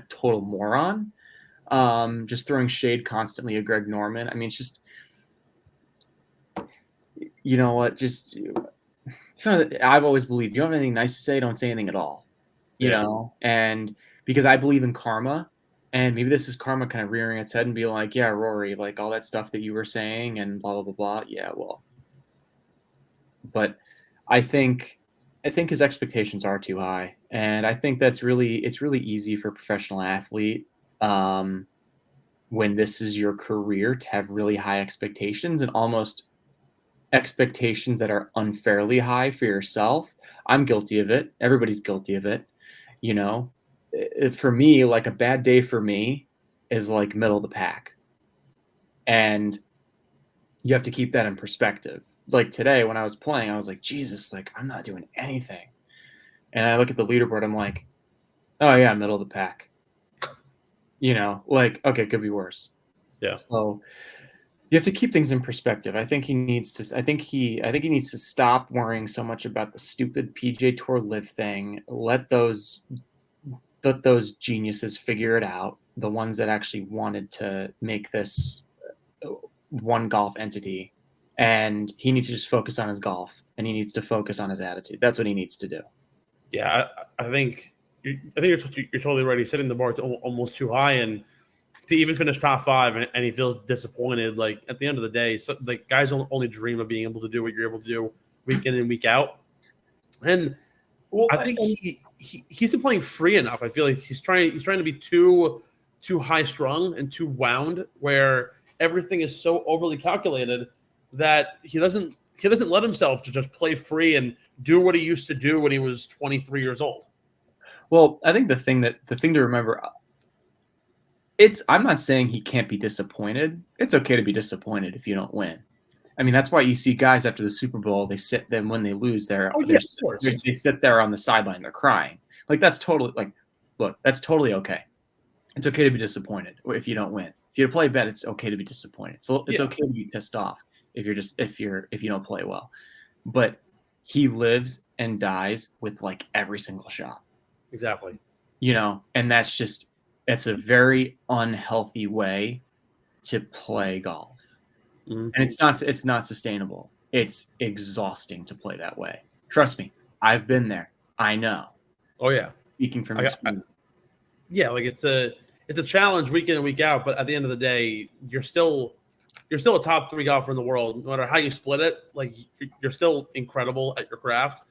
total moron. Just throwing shade constantly at Greg Norman. I mean, it's just, you know what? Just, I've always believed, you don't have anything nice to say, don't say anything at all. You know, and because I believe in karma, and maybe this is karma kind of rearing its head and being like, yeah, Rory, like all that stuff that you were saying and blah, blah, blah, blah. Yeah, well, but I think his expectations are too high. And I think it's really easy for a professional athlete, when this is your career, to have really high expectations, and almost expectations that are unfairly high for yourself. I'm guilty of it. Everybody's guilty of it. For me, like a bad day for me, is like middle of the pack. And you have to keep that in perspective. Like today when I was playing, I was like, Jesus, like I'm not doing anything. And I look at the leaderboard, I'm like, oh yeah, middle of the pack. You know, like, okay, could be worse. Yeah. So you have to keep things in perspective. I think he needs to stop worrying so much about the stupid PGA Tour LIV thing. Let those geniuses figure it out. The ones that actually wanted to make this one golf entity, and he needs to just focus on his golf, and he needs to focus on his attitude. That's what he needs to do. Yeah, I think you're totally right. He's setting the bar to almost too high, and to even finish top 5, and he feels disappointed. Like at the end of the day, so like guys only dream of being able to do what you're able to do week in and week out. And I think he's been playing free enough. I feel like he's trying to be too high strung and too wound, where everything is so overly calculated that he doesn't let himself to just play free and do what he used to do when he was 23 years old. Well, I think the thing to remember, I'm not saying he can't be disappointed. It's okay to be disappointed if you don't win. I mean, that's why you see guys after the Super Bowl, they sit them when they lose, they sit there on the sideline, they're crying. Like that's totally that's totally okay. It's okay to be disappointed if you don't win. If you play bad, it's okay to be disappointed. So it's okay to be pissed off if you don't play well. But he lives and dies with like every single shot. Exactly. You know, and it's a very unhealthy way to play golf. Mm-hmm. And it's not sustainable. It's exhausting to play that way. Trust me, I've been there. I know. Oh yeah. Speaking from experience. Yeah, like it's a challenge week in and week out, but at the end of the day, you're still a top 3 golfer in the world. No matter how you split it, like you're still incredible at your craft.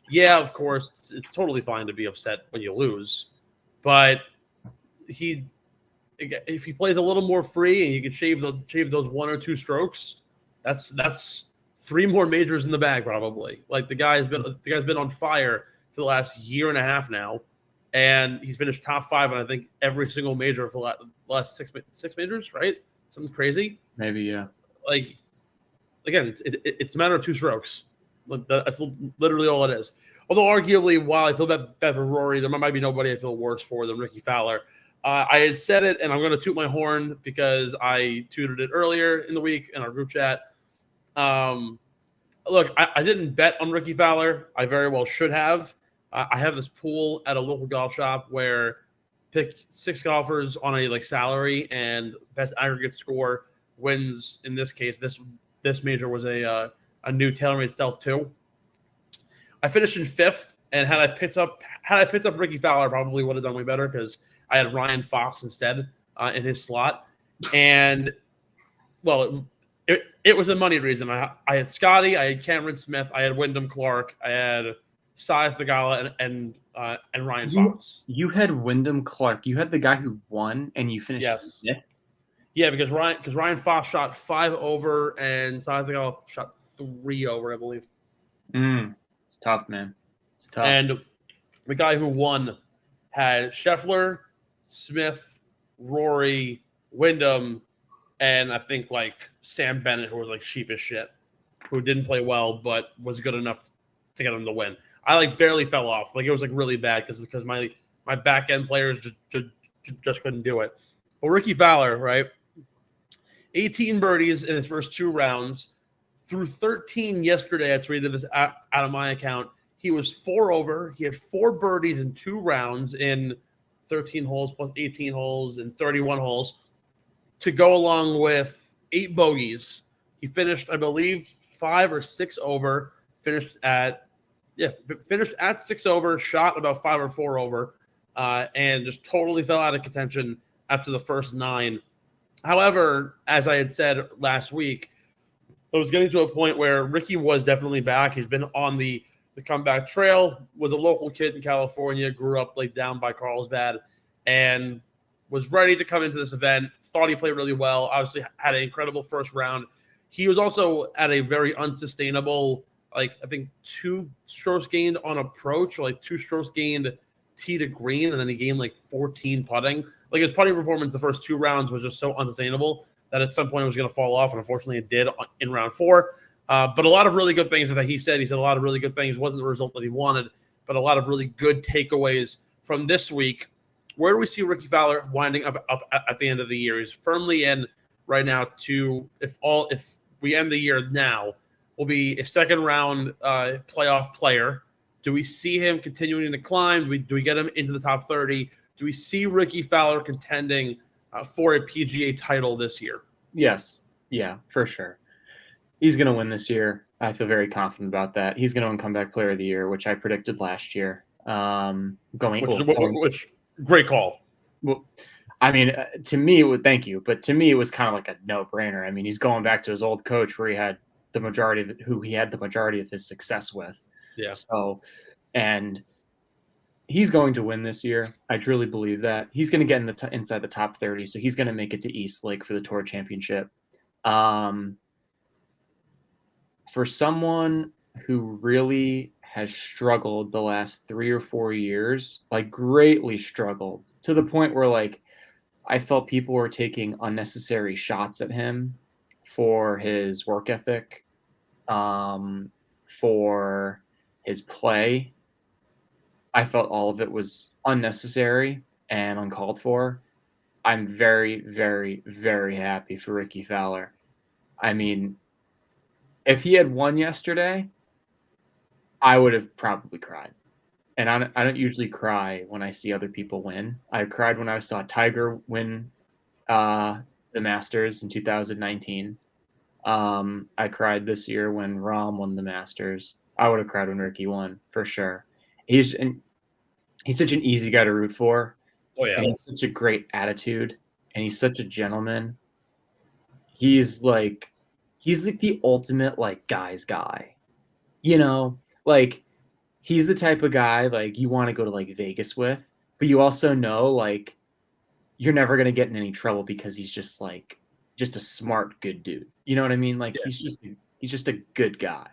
Yeah, of course, it's totally fine to be upset when you lose, but if he plays a little more free and you can shave those 1 or 2 strokes, that's 3 more majors in the bag probably. Like the guy's been on fire for the last year and a half now, and he's finished top 5 on I think every single major for the last 6 majors, right? Something crazy. Maybe, yeah. Like again, it's a matter of 2 strokes. That's literally all it is. Although arguably, while I feel bad for Rory, there might be nobody I feel worse for than Rickie Fowler. I had said it, and I'm going to toot my horn because I tweeted it earlier in the week in our group chat. Look, I didn't bet on Rickie Fowler. I very well should have. I have this pool at a local golf shop where pick 6 golfers on a salary, and best aggregate score wins. In this case, this major was a new TaylorMade Stealth 2. I finished in 5th, and had I picked up Rickie Fowler, I probably would have done way better because I had Ryan Fox instead in his slot. And, well, it was a money reason. I had Scotty, I had Cameron Smith, I had Wyndham Clark, I had Saif Thagala, and Ryan Fox. You had Wyndham Clark. You had the guy who won, and you finished 5th? Yeah, because Ryan Fox shot 5 over, and Saif Thagala shot 3 over, I believe. It's tough, man. It's tough. And the guy who won had Scheffler, Smith, Rory, Wyndham, and I think Sam Bennett, who was sheep as shit, who didn't play well but was good enough to get him to win. I barely fell off. It was really bad because my back end players just couldn't do it. But Rickie Fowler, right? 18 birdies in his first 2 rounds. Through 13 yesterday, I tweeted this out of my account. He was 4 over. He had 4 birdies in 2 rounds in 13 holes plus 18 holes and 31 holes to go along with 8 bogeys. He finished, I believe, 5 or 6 over. Finished at 6 over. Shot about 5 or 4 over, and just totally fell out of contention after the first 9. However, as I had said last week, it was getting to a point where Rickie was definitely back. He's been on the comeback trail, was a local kid in California, grew up down by Carlsbad, and was ready to come into this event. Thought he played really well. Obviously had an incredible first round. He was also at a very unsustainable, I think 2 strokes gained on approach, or 2 strokes gained tee to green, and then he gained like 14 putting. Like his putting performance the first 2 rounds was just so unsustainable that at some point it was going to fall off, and unfortunately it did in round 4. But a lot of really good things that he said. He said a lot of really good things. Wasn't the result that he wanted, but a lot of really good takeaways from this week. Where do we see Rickie Fowler winding up at the end of the year? He's firmly in right now to, if we end the year now, will be a second round playoff player. Do we see him continuing to climb? Do we get him into the top 30? Do we see Rickie Fowler contending for a PGA title this year? Yes. Yeah, for sure. He's going to win this year. I feel very confident about that. He's going to win Comeback Player of the Year, which I predicted last year. Which great call. Well, I mean, to me, thank you, but to me, it was kind of like a no-brainer. I mean, he's going back to his old coach where he had the majority of his success with. Yeah. So, and he's going to win this year. I truly believe that. He's going to get inside the top 30, so he's going to make it to East Lake for the Tour Championship. For someone who really has struggled the last 3 or 4 years, like greatly struggled to the point where like I felt people were taking unnecessary shots at him for his work ethic, for his play. I felt all of it was unnecessary and uncalled for. I'm very, very, very happy for Rickie Fowler. I mean, if he had won yesterday, I would have probably cried. And I don't usually cry when I see other people win. I cried when I saw Tiger win the Masters in 2019. I cried this year when Rahm won the Masters. I would have cried when Rickie won, for sure. He's such an easy guy to root for. Oh, yeah. And he's such a great attitude. And he's such a gentleman. He's like the ultimate like guy's guy. You know, like he's the type of guy like you want to go to like Vegas with, but you also know like you're never going to get in any trouble because he's just a smart, good dude. You know what I mean? Like he's just a good guy.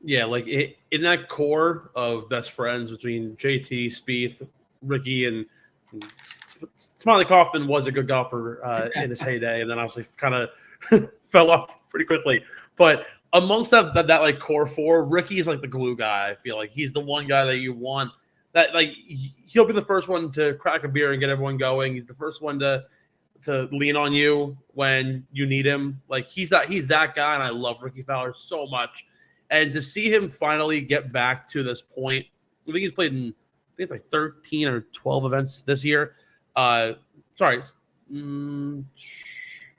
Yeah, like in that core of best friends between JT, Spieth, Rickie, and Smiley Kaufman was a good golfer in his heyday, and then obviously kind of fell off pretty quickly. But amongst that like core 4, Rickie is like the glue guy. I feel like he's the one guy that you want. That like he'll be the first one to crack a beer and get everyone going. He's the first one to lean on you when you need him. Like he's that guy, and I love Rickie Fowler so much. And to see him finally get back to this point, I think he's played in it's like 13 or 12 events this year. Yeah,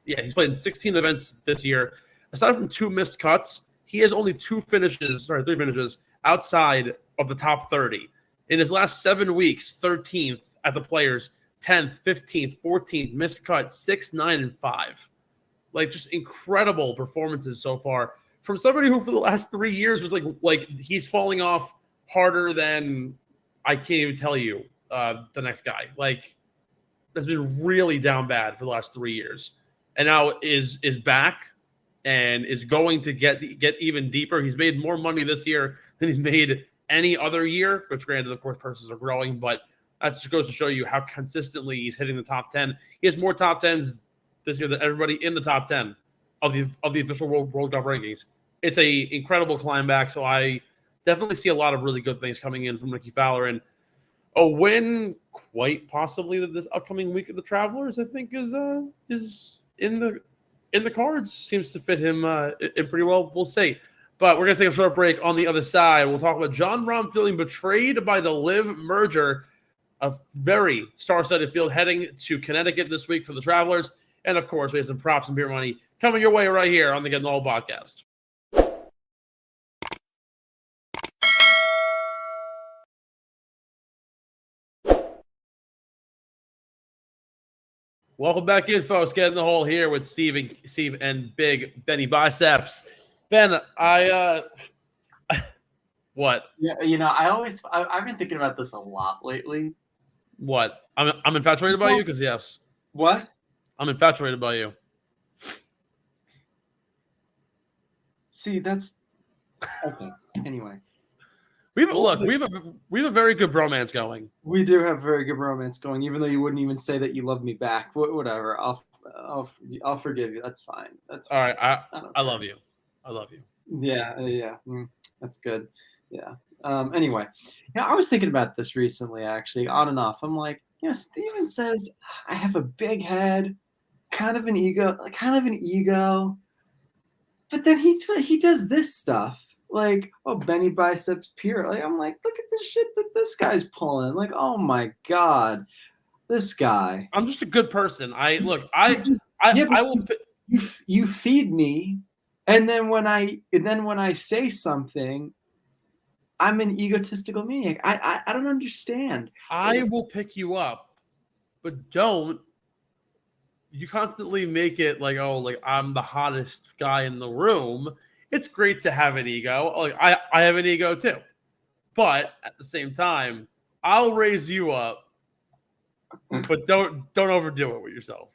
he's played in 16 events this year. Aside from 2 missed cuts, he has only 3 finishes outside of the top 30. In his last 7 weeks, 13th at the Players, 10th, 15th, 14th, missed cut, 6, 9, and 5. Like just incredible performances so far from somebody who for the last 3 years was like he's falling off harder than I can't even tell you the next guy. Like has been really down bad for the last 3 years, and now is back and is going to get even deeper. He's made more money this year than he's made any other year, which granted, of course, purses are growing, but that just goes to show you how consistently he's hitting the top 10. He has more top 10s this year than everybody in the top 10 of the official World Golf rankings. It's a incredible climb back, so I definitely see a lot of really good things coming in from Rickie Fowler, and a win quite possibly this upcoming week of the Travelers, I think, is in the cards. Seems to fit him in pretty well. We'll see. But we're going to take a short break. On the other side, we'll talk about Jon Rahm feeling betrayed by the LIV Merger, a very star-studded field heading to Connecticut this week for the Travelers. And, of course, we have some props and beer money coming your way right here on the Get in the Hole podcast. Welcome back in, folks. Get in the Hole here with Steve and Big Benny Biceps. Ben, what? Yeah, you know, I've been thinking about this a lot lately. What? I'm infatuated by you? Because yes. What? I'm infatuated by you. See, that's okay. Anyway, We have a very good bromance going. We do have very good romance going, even though you wouldn't even say that you love me back. Whatever. I'll forgive you. That's fine. That's All fine. right. I love you. I love you. Yeah. That's good. Yeah. Anyway, I was thinking about this recently, actually, on and off. I'm like, Steven says I have a big head, kind of an ego, but then he does this stuff. Like, Benny biceps Pirro. Like, I'm like, look at the shit that this guy's pulling. Like, oh my God, this guy. I'm just a good person. You feed me, and then when I say something, I'm an egotistical maniac. I don't understand. I will pick you up, but you constantly make it like, I'm the hottest guy in the room. It's great to have an ego. Like I have an ego too. But at the same time, I'll raise you up, but don't overdo it with yourself.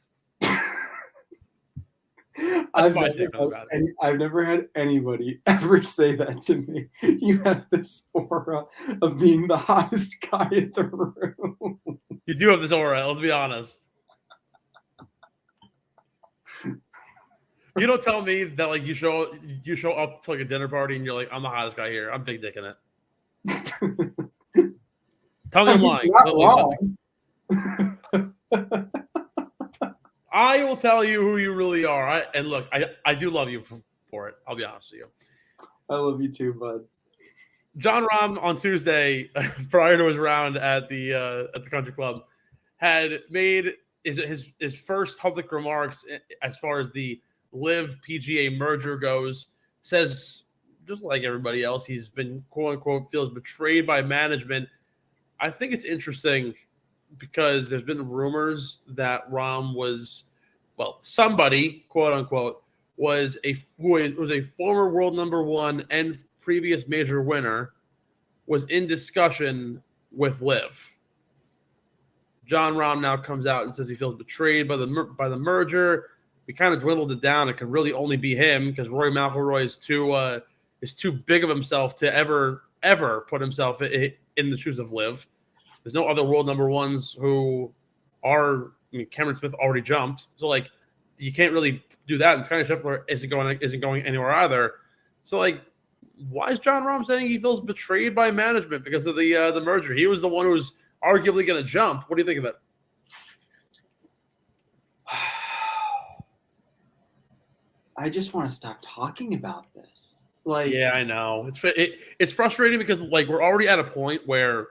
I've never had anybody ever say that to me. You have this aura of being the hottest guy in the room. You do have this aura, let's be honest. You don't tell me that like you show up to like a dinner party and you're like, I'm the hottest guy here. I'm big dick in it. Tell me I'm lying. I will tell you who you really are. And look, I do love you for it. I'll be honest with you. I love you too, bud. John Rahm on Tuesday, prior to his round at the country club, had made his first public remarks as far as the LIV PGA merger goes. Says, just like everybody else, he's been, quote unquote, feels betrayed by management. I think it's interesting because there's been rumors that Rahm was, somebody, quote unquote, was a former world number one and previous major winner, was in discussion with LIV. John Rahm now comes out and says he feels betrayed by the merger. We kind of dwindled it down. It could really only be him because Rory McAvoy is too big of himself to ever put himself in the shoes of LIV. There's no other world number ones who are. Cameron Smith already jumped, so like you can't really do that. And Scotty Scheffler isn't going anywhere either. So like, why is John Rahm saying he feels betrayed by management because of the merger? He was the one who was arguably going to jump. What do you think of it? I just want to stop talking about this. Like, yeah, I know it's frustrating because like we're already at a point where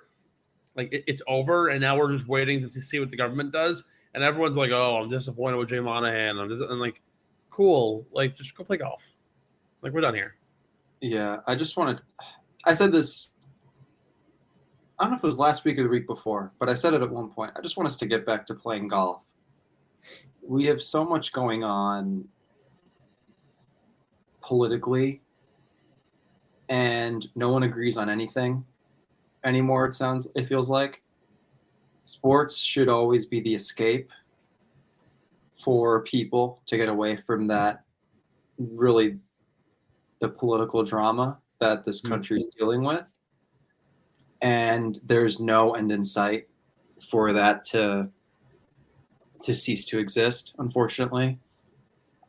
like it's over, and now we're just waiting to see what the government does, and everyone's like, "Oh, I'm disappointed with Jay Monahan." I'm like, "Cool, like just go play golf." Like we're done here. Yeah, I said this. I don't know if it was last week or the week before, but I said it at one point. I just want us to get back to playing golf. We have so much going on politically, and no one agrees on anything anymore. It feels like sports should always be the escape for people to get away from that, really the political drama that this country is dealing with. And there's no end in sight for that to cease to exist, unfortunately.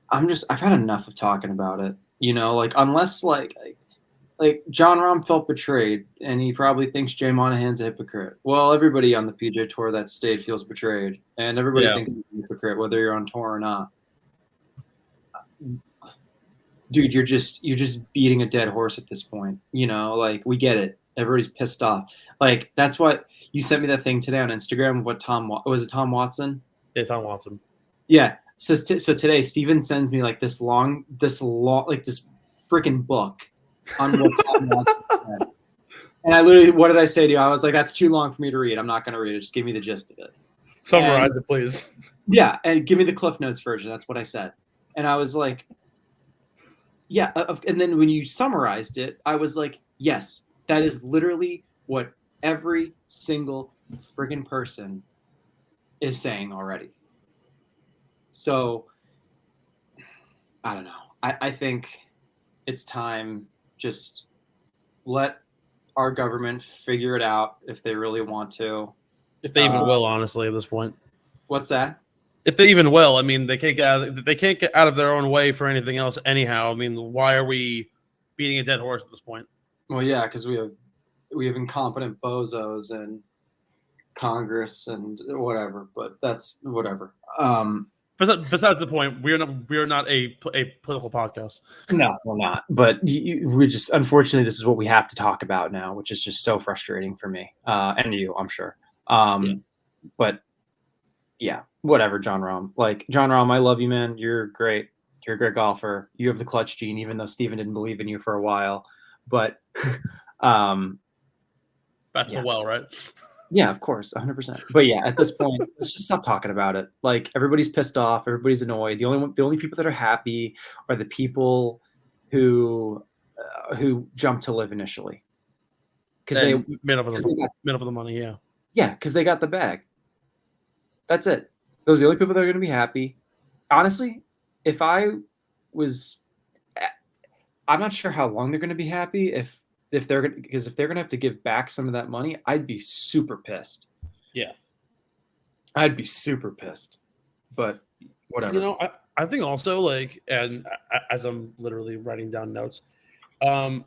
I've had enough of talking about it. Like unless like John Rahm felt betrayed, and he probably thinks Jay Monahan's a hypocrite. Well, everybody on the PGA Tour that stayed feels betrayed, and everybody thinks he's a hypocrite, whether you're on tour or not. Dude, you're just beating a dead horse at this point. Like we get it. Everybody's pissed off. Like that's what you sent me that thing today on Instagram. What Tom Watson? Yeah, Tom Watson. Yeah. So today, Steven sends me like this long, like this freaking book on what Tom Watson said. And I literally, what did I say to you? I was like, that's too long for me to read. I'm not going to read it. Just give me the gist of it. Summarize it, please. Yeah. And give me the Cliff Notes version. That's what I said. And I was like, yeah. And then when you summarized it, I was like, yes, that is literally what every single friggin' person is saying already. So, I don't know. I think it's time, just let our government figure it out if they really want to. If they even will, honestly, at this point. What's that? If they even will, I mean, they can't get out of their own way for anything else anyhow. I mean, why are we beating a dead horse at this point? Well, yeah, because we have incompetent bozos in Congress and whatever, but that's whatever. Besides the point, we are not a political podcast. No, we're not. But we just, unfortunately, this is what we have to talk about now, which is just so frustrating for me and you, I'm sure. But yeah, whatever, John Rahm. Like, John Rahm, I love you, man. You're great. You're a great golfer. You have the clutch gene, even though Steven didn't believe in you for a while. But Back to the well, right? Yeah, of course, 100%. But yeah, at this point, let's just stop talking about it. Like, everybody's pissed off, everybody's annoyed. The only people that are happy are the people who jumped to LIV initially, because they made up for the money. Yeah, because they got the bag. That's it. Those are the only people that are going to be happy. Honestly, I'm not sure how long they're going to be happy if they're going to have to give back some of that money. I'd be super pissed. Yeah, I'd be super pissed. But whatever. You know, I think also, like, and as I'm literally writing down notes, John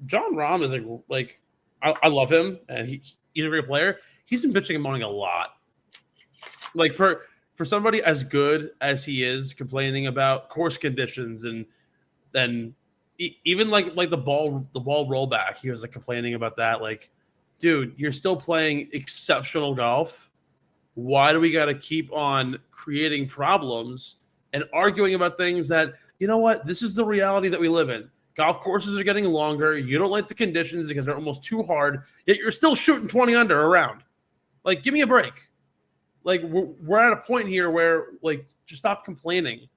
Rahm is like I love him and he's a great player. He's been bitching and moaning a lot. Like, for somebody as good as he is, complaining about course conditions and then even like the ball rollback, he was like complaining about that. Like, dude, you're still playing exceptional golf. Why do we got to keep on creating problems and arguing about things that, you know what, this is the reality that we live in. Golf courses are getting longer. You don't like the conditions because they're almost too hard, yet you're still shooting 20 under around. Like, give me a break. Like, we're at a point here where, like, just stop complaining.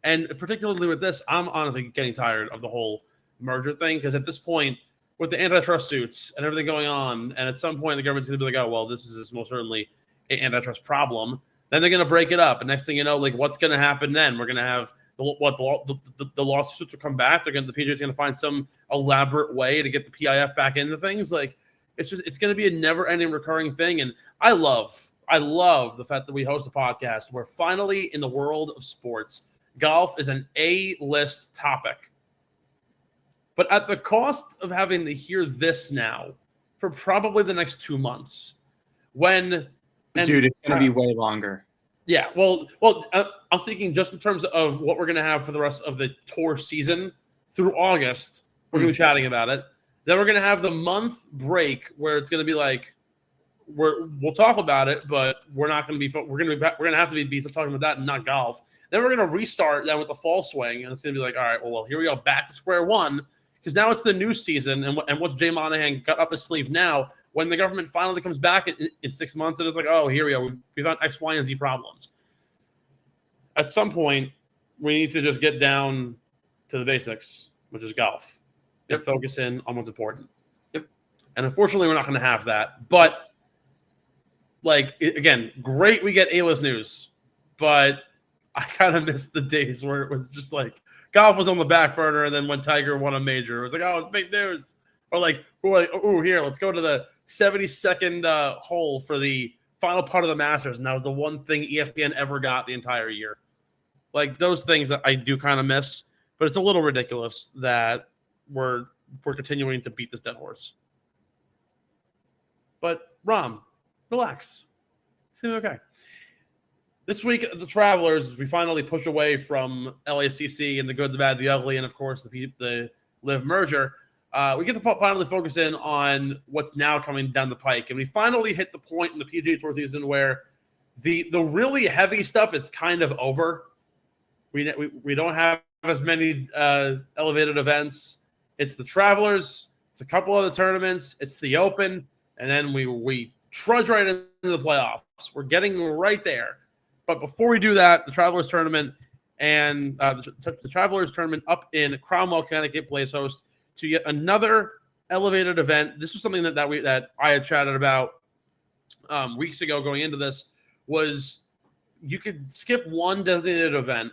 And particularly with this, I'm honestly getting tired of the whole merger thing, because at this point, with the antitrust suits and everything going on, and at some point the government's going to be like, oh, well, this is most certainly an antitrust problem. Then they're going to break it up. And next thing you know, like, what's going to happen then? We're going to have the lawsuits will come back. The PGA is going to find some elaborate way to get the PIF back into things. Like, it's going to be a never-ending recurring thing. And I love the fact that we host a podcast where finally in the world of sports, golf is an A-list topic. But at the cost of having to hear this now for probably the next 2 months. Dude, it's going to be way longer. Yeah, well, I'm thinking just in terms of what we're going to have for the rest of the tour season through August. We're going to be chatting about it. Then we're going to have the month break where it's going to be like, we'll talk about it, but we're not going to be. We're going to have to be talking about that and not golf. Then we're going to restart then with the fall swing, and it's going to be like, all right, well, here we go, back to square one, because now it's the new season, and what's Jay Monahan got up his sleeve now? When the government finally comes back in 6 months, and it's like, oh, here we go, we found X, Y, and Z problems. At some point, we need to just get down to the basics, which is golf. Yep. Focus in on what's important. Yep. And unfortunately, we're not going to have that, but. Like, again, great we get A-list news, but I kind of missed the days where it was just like golf was on the back burner, and then when Tiger won a major, it was like, oh, it's big news. Or like, oh, here, let's go to the 72nd hole for the final part of the Masters, and that was the one thing ESPN ever got the entire year. Like, those things that I do kind of miss, but it's a little ridiculous that we're continuing to beat this dead horse. But, Rom, relax. It's going to be okay. This week, the Travelers, we finally push away from LACC and the good, the bad, the ugly, and, of course, the LIV Merger. We get to finally focus in on what's now coming down the pike. And we finally hit the point in the PGA Tour season where the really heavy stuff is kind of over. We don't have as many elevated events. It's the Travelers. It's a couple other tournaments. It's the Open. And then we trudge right into the playoffs. We're getting right there. But before we do that, the Travelers Tournament and the Travelers Tournament up in Cromwell, Connecticut plays host to yet another elevated event. This was something that I had chatted about weeks ago going into this, was you could skip one designated event.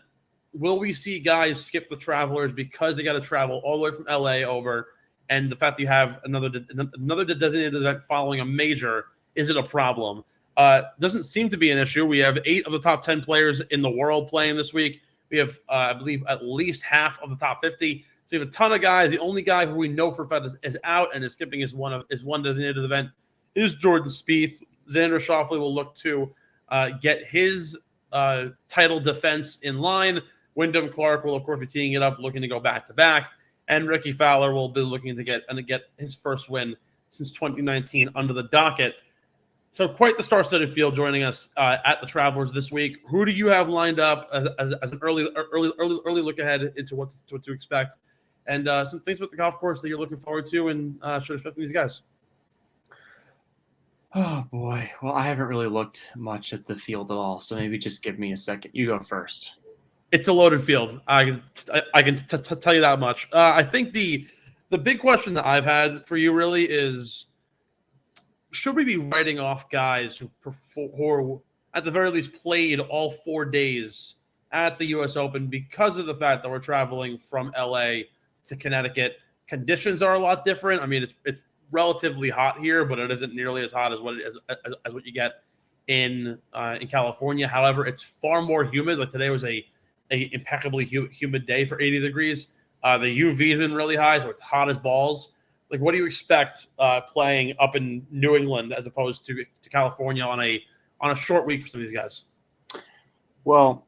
Will we see guys skip the Travelers because they got to travel all the way from LA over and the fact that you have another designated event following a major, is it a problem? Doesn't seem to be an issue. We have 8 of the top 10 players in the world playing this week. We have, I believe, at least half of the top 50. So you have a ton of guys. The only guy who we know for a fact is out and is skipping his one designated event is Jordan Spieth. Xander Schauffele will look to get his title defense in line. Wyndham Clark will, of course, be teeing it up, looking to go back-to-back. And Rickie Fowler will be looking to get his first win since 2019 under the docket. So quite the star-studded field joining us at the Travelers this week. Who do you have lined up as an early look ahead into what to expect, and some things about the golf course that you're looking forward to and should expect from these guys? Oh boy, well, I haven't really looked much at the field at all, so maybe just give me a second. You go first. It's a loaded field. I can tell you that much. I think the big question that I've had for you really is, should we be writing off guys who at the very least played all 4 days at the U.S. Open because of the fact that we're traveling from L.A. to Connecticut? Conditions are a lot different. I mean, it's relatively hot here, but it isn't nearly as hot as what what you get in California. However, it's far more humid. Like today was a impeccably humid day for 80 degrees. The UV has been really high, so it's hot as balls. Like, what do you expect playing up in New England as opposed to California on a short week for some of these guys? Well,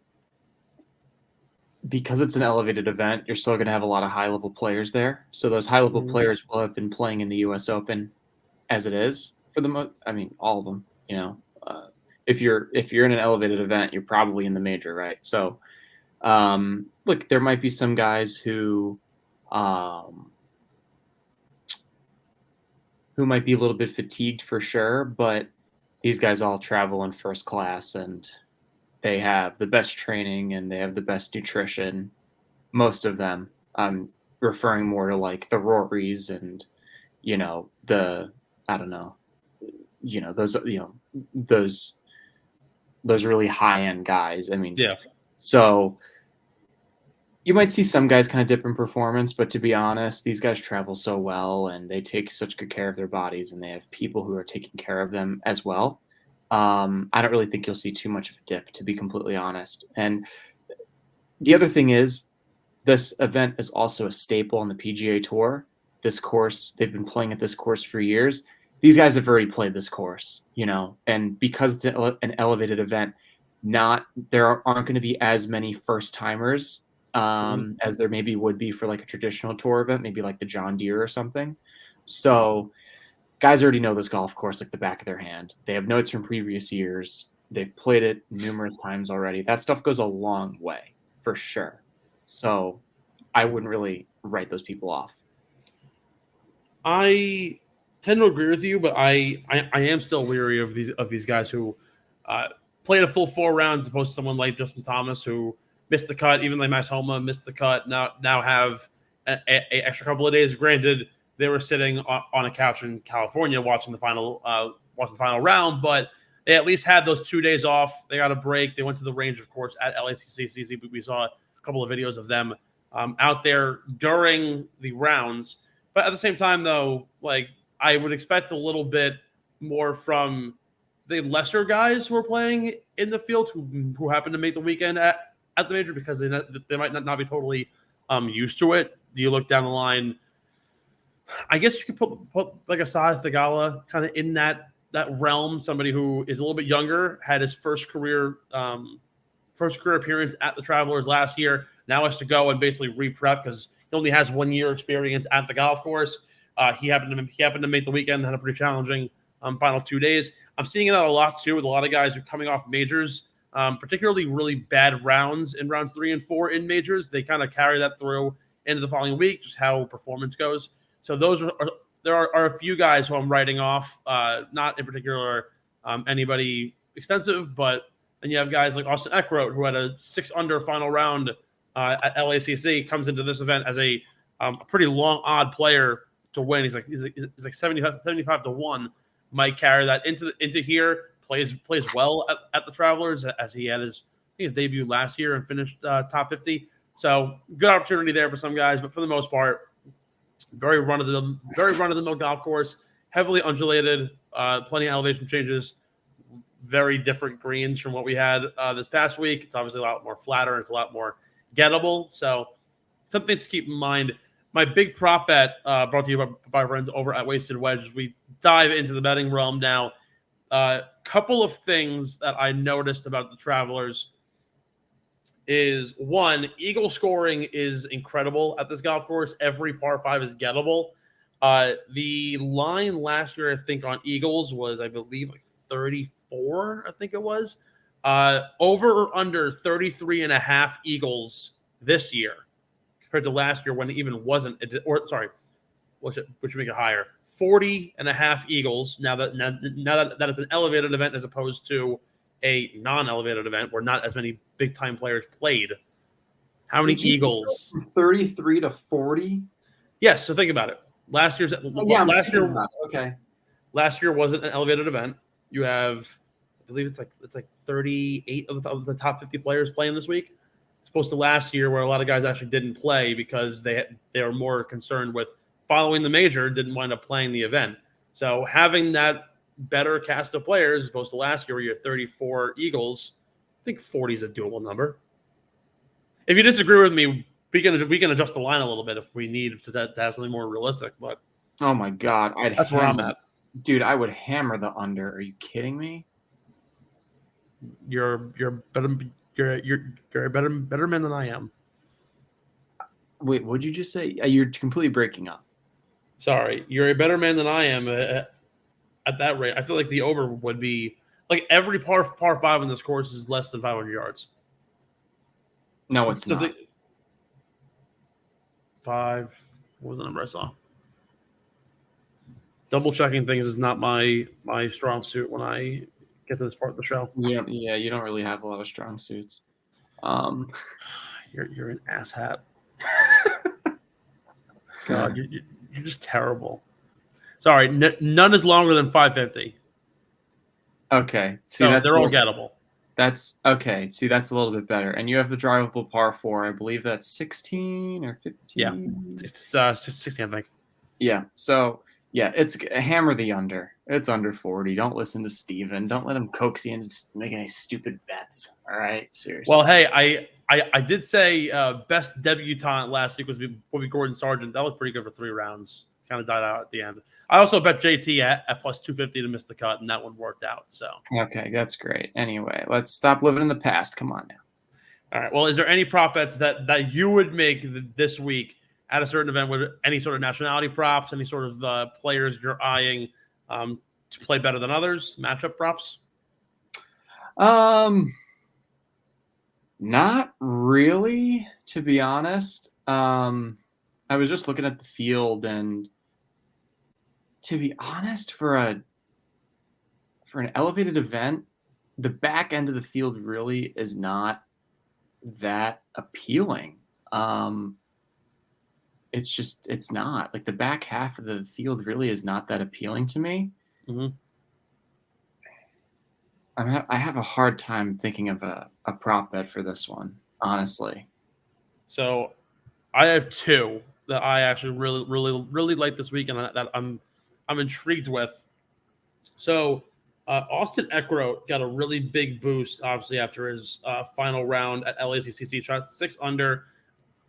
because it's an elevated event, you're still going to have a lot of high-level players there. So those high-level players will have been playing in the U.S. Open as it is for the most. I mean, all of them. You know, if you're in an elevated event, you're probably in the major, right? So, look, there might be some guys who might be a little bit fatigued for sure, but these guys all travel in first class and they have the best training and they have the best nutrition. Most of them. I'm referring more to like the Rorys and, those really high end guys. I mean, yeah. So you might see some guys kind of dip in performance, but to be honest, these guys travel so well and they take such good care of their bodies and they have people who are taking care of them as well. I don't really think you'll see too much of a dip, to be completely honest. And the other thing is, this event is also a staple on the PGA Tour. This course, they've been playing at this course for years. These guys have already played this course, and because it's an elevated event, there aren't going to be as many first timers as there maybe would be for like a traditional tour event, maybe like the John Deere or something. So guys already know this golf course like the back of their hand. They have notes from previous years. They've played it numerous times already. That stuff goes a long way for sure. So I wouldn't really write those people off. I tend to agree with you, but I am still weary of these guys who played a full 4 rounds as opposed to someone like Justin Thomas who missed the cut. Even like Max Homa missed the cut. Now have an extra couple of days. Granted, they were sitting on a couch in California watching the final round, but they at least had those 2 days off. They got a break. They went to the range, of course, at LACC. We saw a couple of videos of them out there during the rounds. But at the same time, though, like I would expect a little bit more from the lesser guys who are playing in the field who happen to make the weekend at the major because they might not be totally used to it. Do you look down the line? I guess you could put like a Sahith Theegala kind of in that realm. Somebody who is a little bit younger, had his first career appearance at the Travelers last year. Now has to go and basically re-prep because he only has 1 year experience at the golf course. He happened to make the weekend, had a pretty challenging final 2 days. I'm seeing it out a lot too with a lot of guys who are coming off majors, particularly really bad rounds in rounds 3 and 4 in majors. They kind of carry that through into the following week, just how performance goes. So there are a few guys who I'm writing off, not in particular anybody extensive, but then you have guys like Austin Eckroat, who had a 6 under final round at LACC, comes into this event as a pretty long odd player to win. He's like 75 to 1. Might carry that into here. Plays well at the Travelers as he had his debut last year and finished top 50. So good opportunity there for some guys, but for the most part, Very run of the mill golf course, heavily undulated, plenty of elevation changes, very different greens from what we had this past week. It's obviously a lot more flatter. It's a lot more gettable. So something to keep in mind. My big prop bet brought to you by our friends over at Wasted Wedge as we dive into the betting realm now. Couple of things that I noticed about the Travelers is, one, eagle scoring is incredible at this golf course. Every par 5 is gettable. The line last year, I think, on eagles was, I believe, like 34, I think it was. Over or under 33.5 eagles this year compared to last year when it even wasn't, which should make it higher. 40.5 eagles now that it's an elevated event as opposed to a non-elevated event where not as many big-time players played. How many eagles? From 33 to 40? Yes, so think about it. Last year, okay. Last year wasn't an elevated event. You have, I believe it's like 38 of the top 50 players playing this week. As opposed to last year where a lot of guys actually didn't play because they were more concerned with following the major, didn't wind up playing the event. So having that better cast of players as opposed to last year where you had 34 eagles, I think 40 is a doable number. If you disagree with me, we can adjust the line a little bit if we need to have something more realistic. But oh my God, that's where I'm at, dude. I would hammer the under. Are you kidding me? You're better man than I am. Wait, what'd you just say? You're completely breaking up. Sorry, you're a better man than I am at that rate. I feel like the over would be like every par 5 in this course is less than 500 yards. No, it's not. 5. What was the number I saw? Double checking things is not my strong suit when I get to this part of the show. Yeah, you don't really have a lot of strong suits. You're an asshat. God, you're just terrible. Sorry, none is longer than 550. Okay, so they're all gettable. That's okay. See, that's a little bit better. And you have the drivable par 4. I believe that's 16 or 15. Yeah, it's 16, I think. Yeah. So yeah, it's hammer the under. It's under 40. Don't listen to Steven. Don't let him coax you into making any stupid bets. All right, seriously. Well, hey, I did say best debutante last week was Gordon Sargent. That was pretty good for 3 rounds. Kind of died out at the end. I also bet JT at plus 250 to miss the cut, and that one worked out. So okay, that's great. Anyway, let's stop living in the past. Come on now. All right. Well, is there any prop bets that you would make this week at a certain event with any sort of nationality props, any sort of players you're eyeing to play better than others, matchup props? Not really, to be honest. I was just looking at the field, and to be honest, for an elevated event, the back end of the field really is not that appealing. It's not. Like, the back half of the field really is not that appealing to me. Mm-hmm. I have a hard time thinking of a prop bet for this one, honestly. So I have 2 that I actually really like this week and that I'm intrigued with. So Austin Eckroat got a really big boost, obviously, after his final round at LACC. Shot 6 under,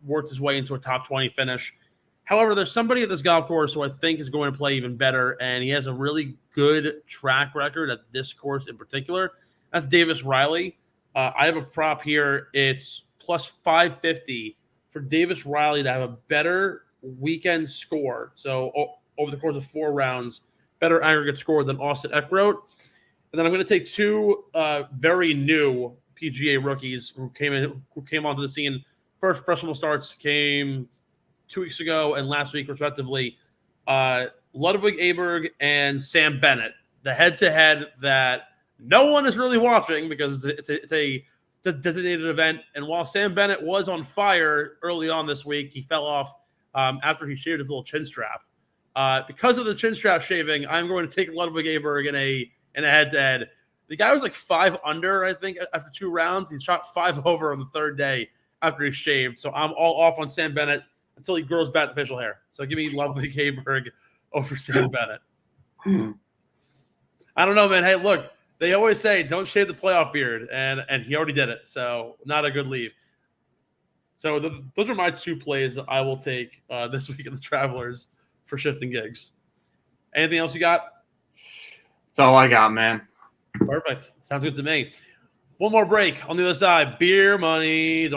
worked his way into a top 20 finish. However, there's somebody at this golf course who I think is going to play even better, and he has a really good track record at this course in particular. That's Davis Riley. I have a prop here. It's plus 550 for Davis Riley to have a better weekend score. So over the course of 4 rounds, better aggregate score than Austin Eckroat. And then I'm going to take 2 very new PGA rookies who came onto the scene. First professional starts came 2 weeks ago and last week, respectively. Ludwig Aberg and Sam Bennett, the head-to-head that no one is really watching because it's a designated event. And while Sam Bennett was on fire early on this week, he fell off after he shaved his little chin strap. Because of the chin strap shaving, I'm going to take Ludwig Aberg in a head-to-head. The guy was like 5 under, I think, after 2 rounds. He shot 5 over on the 3rd day after he shaved. So I'm all off on Sam Bennett. until he grows back the facial hair. So give me Ludwig Haberg over Sam Bennett. I don't know, man. Hey, look, they always say don't shave the playoff beard, and he already did it. So not a good leave. So those are my 2 plays that I will take this week at the Travelers for shifting gigs. Anything else you got? That's all I got, man. Perfect. Sounds good to me. One more break. On the other side, beer money.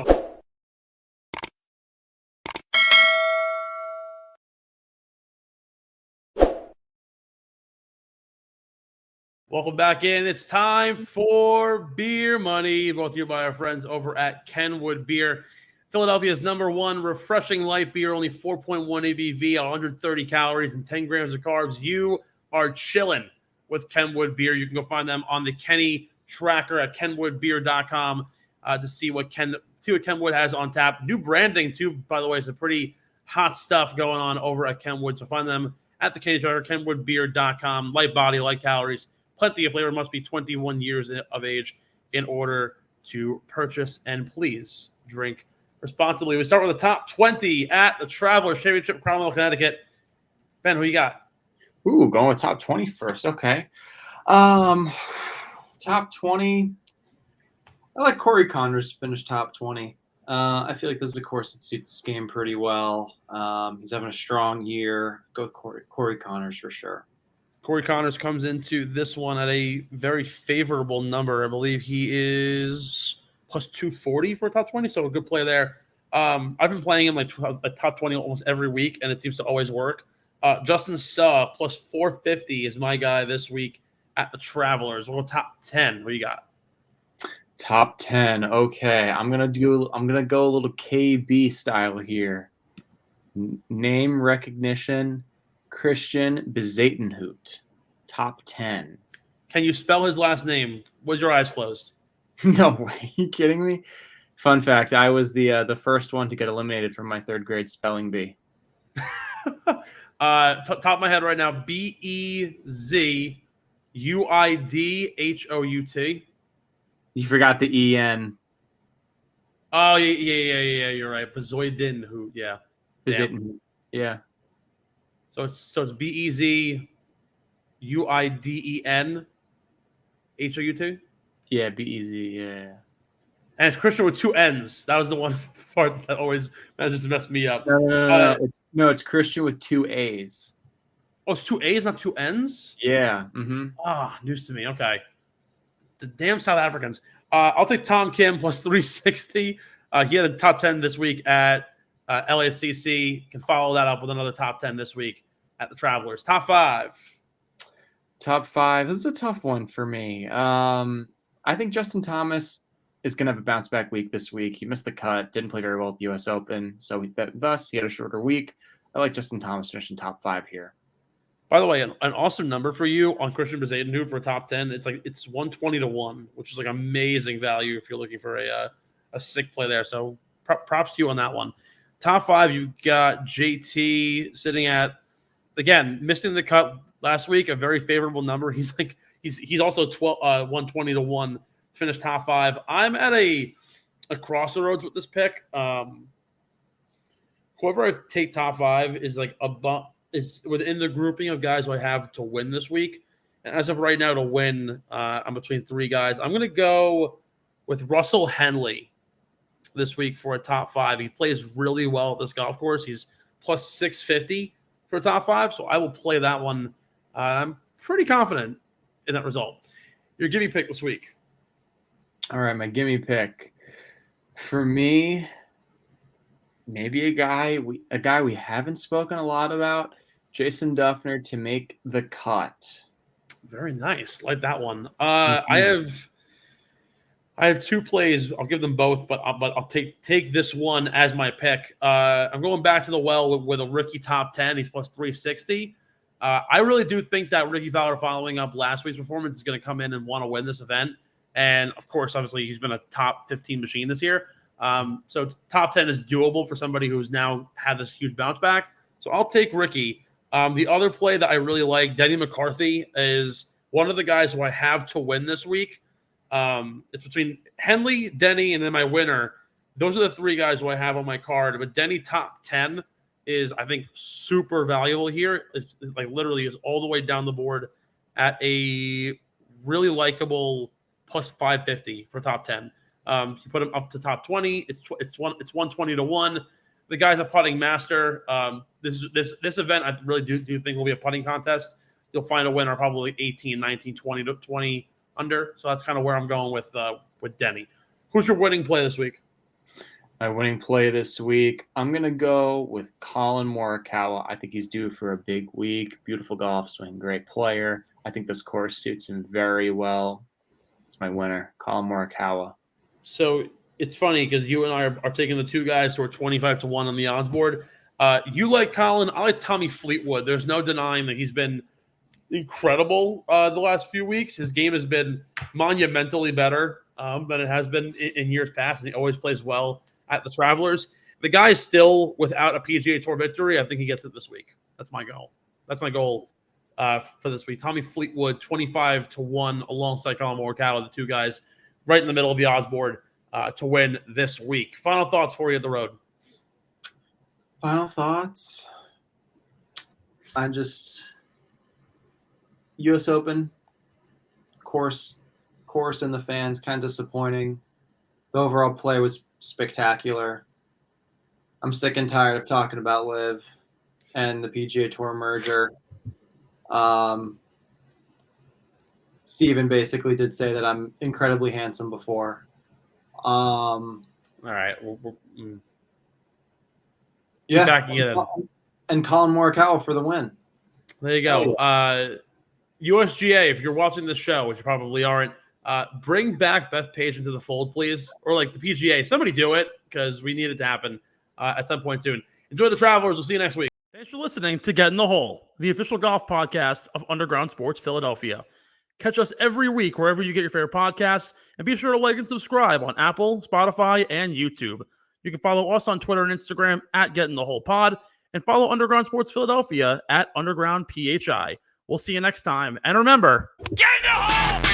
Welcome back in. It's time for beer money. Brought to you by our friends over at Kenwood Beer. Philadelphia's #1 refreshing light beer, only 4.1 ABV, 130 calories, and 10 grams of carbs. You are chilling with Kenwood Beer. You can go find them on the Kenny tracker at kenwoodbeer.com to see what Kenwood has on tap. New branding, too, by the way. Some pretty hot stuff going on over at Kenwood. So find them at the Kenny tracker, kenwoodbeer.com. Light body, light calories, plenty of flavor. Must be 21 years of age in order to purchase. And please drink responsibly. We start with the top 20 at the Travelers Championship, Cromwell, Connecticut. Ben, who you got? Ooh, going with top 20 first. Okay. Top 20. I like Corey Connors to finish top 20. I feel like this is a course that suits this game pretty well. He's having a strong year. Go with Corey Connors for sure. Corey Connors comes into this one at a very favorable number. I believe he is plus 240 for top 20, so a good play there. I've been playing him like a top 20 almost every week, and it seems to always work. Justin Suh plus 450 is my guy this week at the Travelers. We'll go top 10. What do you got? Top 10. Okay, I'm gonna go a little KB style here. Name recognition. Christian Bezatenhout. Top 10. Can you spell his last name? Was your eyes closed? No way. Are you kidding me? Fun fact, I was the first one to get eliminated from my 3rd grade spelling bee. Top of my head right now, Bezuidhout. You forgot the EN. Oh, yeah, you're right. Bezoidin, yeah. Bezatenhout. Yeah. So it's Bezuiddenhout. Yeah, BEZ, yeah. And it's Christian with 2 N's. That was the one part that always manages to mess me up. No. It's Christian with 2 A's. Oh, it's 2 A's, not 2 N's? Yeah. Mm-hmm. News to me. Okay. The damn South Africans. I'll take Tom Kim plus 360. He had a top 10 this week at LACC. Can follow that up with another top 10 this week at the Travelers. Top 5. Top 5. This is a tough one for me. I think Justin Thomas is going to have a bounce back week this week. He missed the cut, didn't play very well at the U.S. Open, so thus he had a shorter week. I like Justin Thomas finishing top 5 here. By the way, an awesome number for you on Christian Bezatenhout for top 10. It's 120-1, which is like amazing value if you're looking for a sick play there. So props to you on that one. Top 5, you've got JT sitting at, again, missing the cut last week, a very favorable number. He's also 120-1 to finish top 5. I'm at a crossroads with this pick. Whoever I take top 5 is is within the grouping of guys who I have to win this week. And as of right now, to win, I'm between 3 guys. I'm going to go with Russell Henley this week for a top 5. He plays really well at this golf course. He's plus 650 for a top 5, so I will play that one. I'm pretty confident in that result. Your gimme pick this week. All right, my gimme pick. For me, maybe a guy we haven't spoken a lot about, Jason Duffner to make the cut. Very nice. Like that one. I have 2 plays. I'll give them both, but I'll take this one as my pick. I'm going back to the well with a Rickie top 10. He's plus 360. I really do think that Rickie Fowler, following up last week's performance, is going to come in and want to win this event. And, of course, obviously, he's been a top 15 machine this year. So top 10 is doable for somebody who's now had this huge bounce back. So I'll take Rickie. The other play that I really like, Denny McCarthy, is one of the guys who I have to win this week. It's between Henley, Denny, and then my winner. those are the three guys who I have on my card. But Denny top 10 is, I think, super valuable here. It's like literally is all the way down the board at a really likable plus 550 for top 10. If you put him up to top 20, it's 120 to 1. The guy's a putting master. This event, I really do think will be a putting contest. You'll find a winner probably 18, 19, 20 to 20 under. So that's kind of where I'm going with Denny. Who's your winning play this week? My winning play this week, I'm going to go with Colin Morikawa. I think he's due for a big week. Beautiful golf swing, great player. I think this course suits him very well. It's my winner, Colin Morikawa. So it's funny because you and I are taking the two guys who are 25 to 1 on the odds board. You like Colin. I like Tommy Fleetwood. There's no denying that he's been incredible the last few weeks. His game has been monumentally better than it has been in years past, and he always plays well at the Travelers. The guy is still without a PGA Tour victory. I think he gets it this week. That's my goal. That's my goal for this week. Tommy Fleetwood, 25 to 1 alongside Colin Morikawa, the two guys right in the middle of the odds board to win this week. Final thoughts for you at the road. Final thoughts. U.S. Open course and the fans kind of disappointing. The overall play was spectacular. I'm sick and tired of talking about LIV and the PGA Tour merger. Steven basically did say that I'm incredibly handsome before. All right. Yeah. Backing it in. And Colin Morikawa for the win. There you go. USGA, if you're watching this show, which you probably aren't, bring back Beth Page into the fold, please. Or like the PGA. Somebody do it because we need it to happen at some point soon. Enjoy the Travelers. We'll see you next week. Thanks for listening to Get in the Hole, the official golf podcast of Underground Sports Philadelphia. Catch us every week wherever you get your favorite podcasts, and be sure to like and subscribe on Apple, Spotify, and YouTube. You can follow us on Twitter and Instagram at Get in the Hole Pod, and follow Underground Sports Philadelphia at Underground PHI. We'll see you next time, and remember, get in the hole!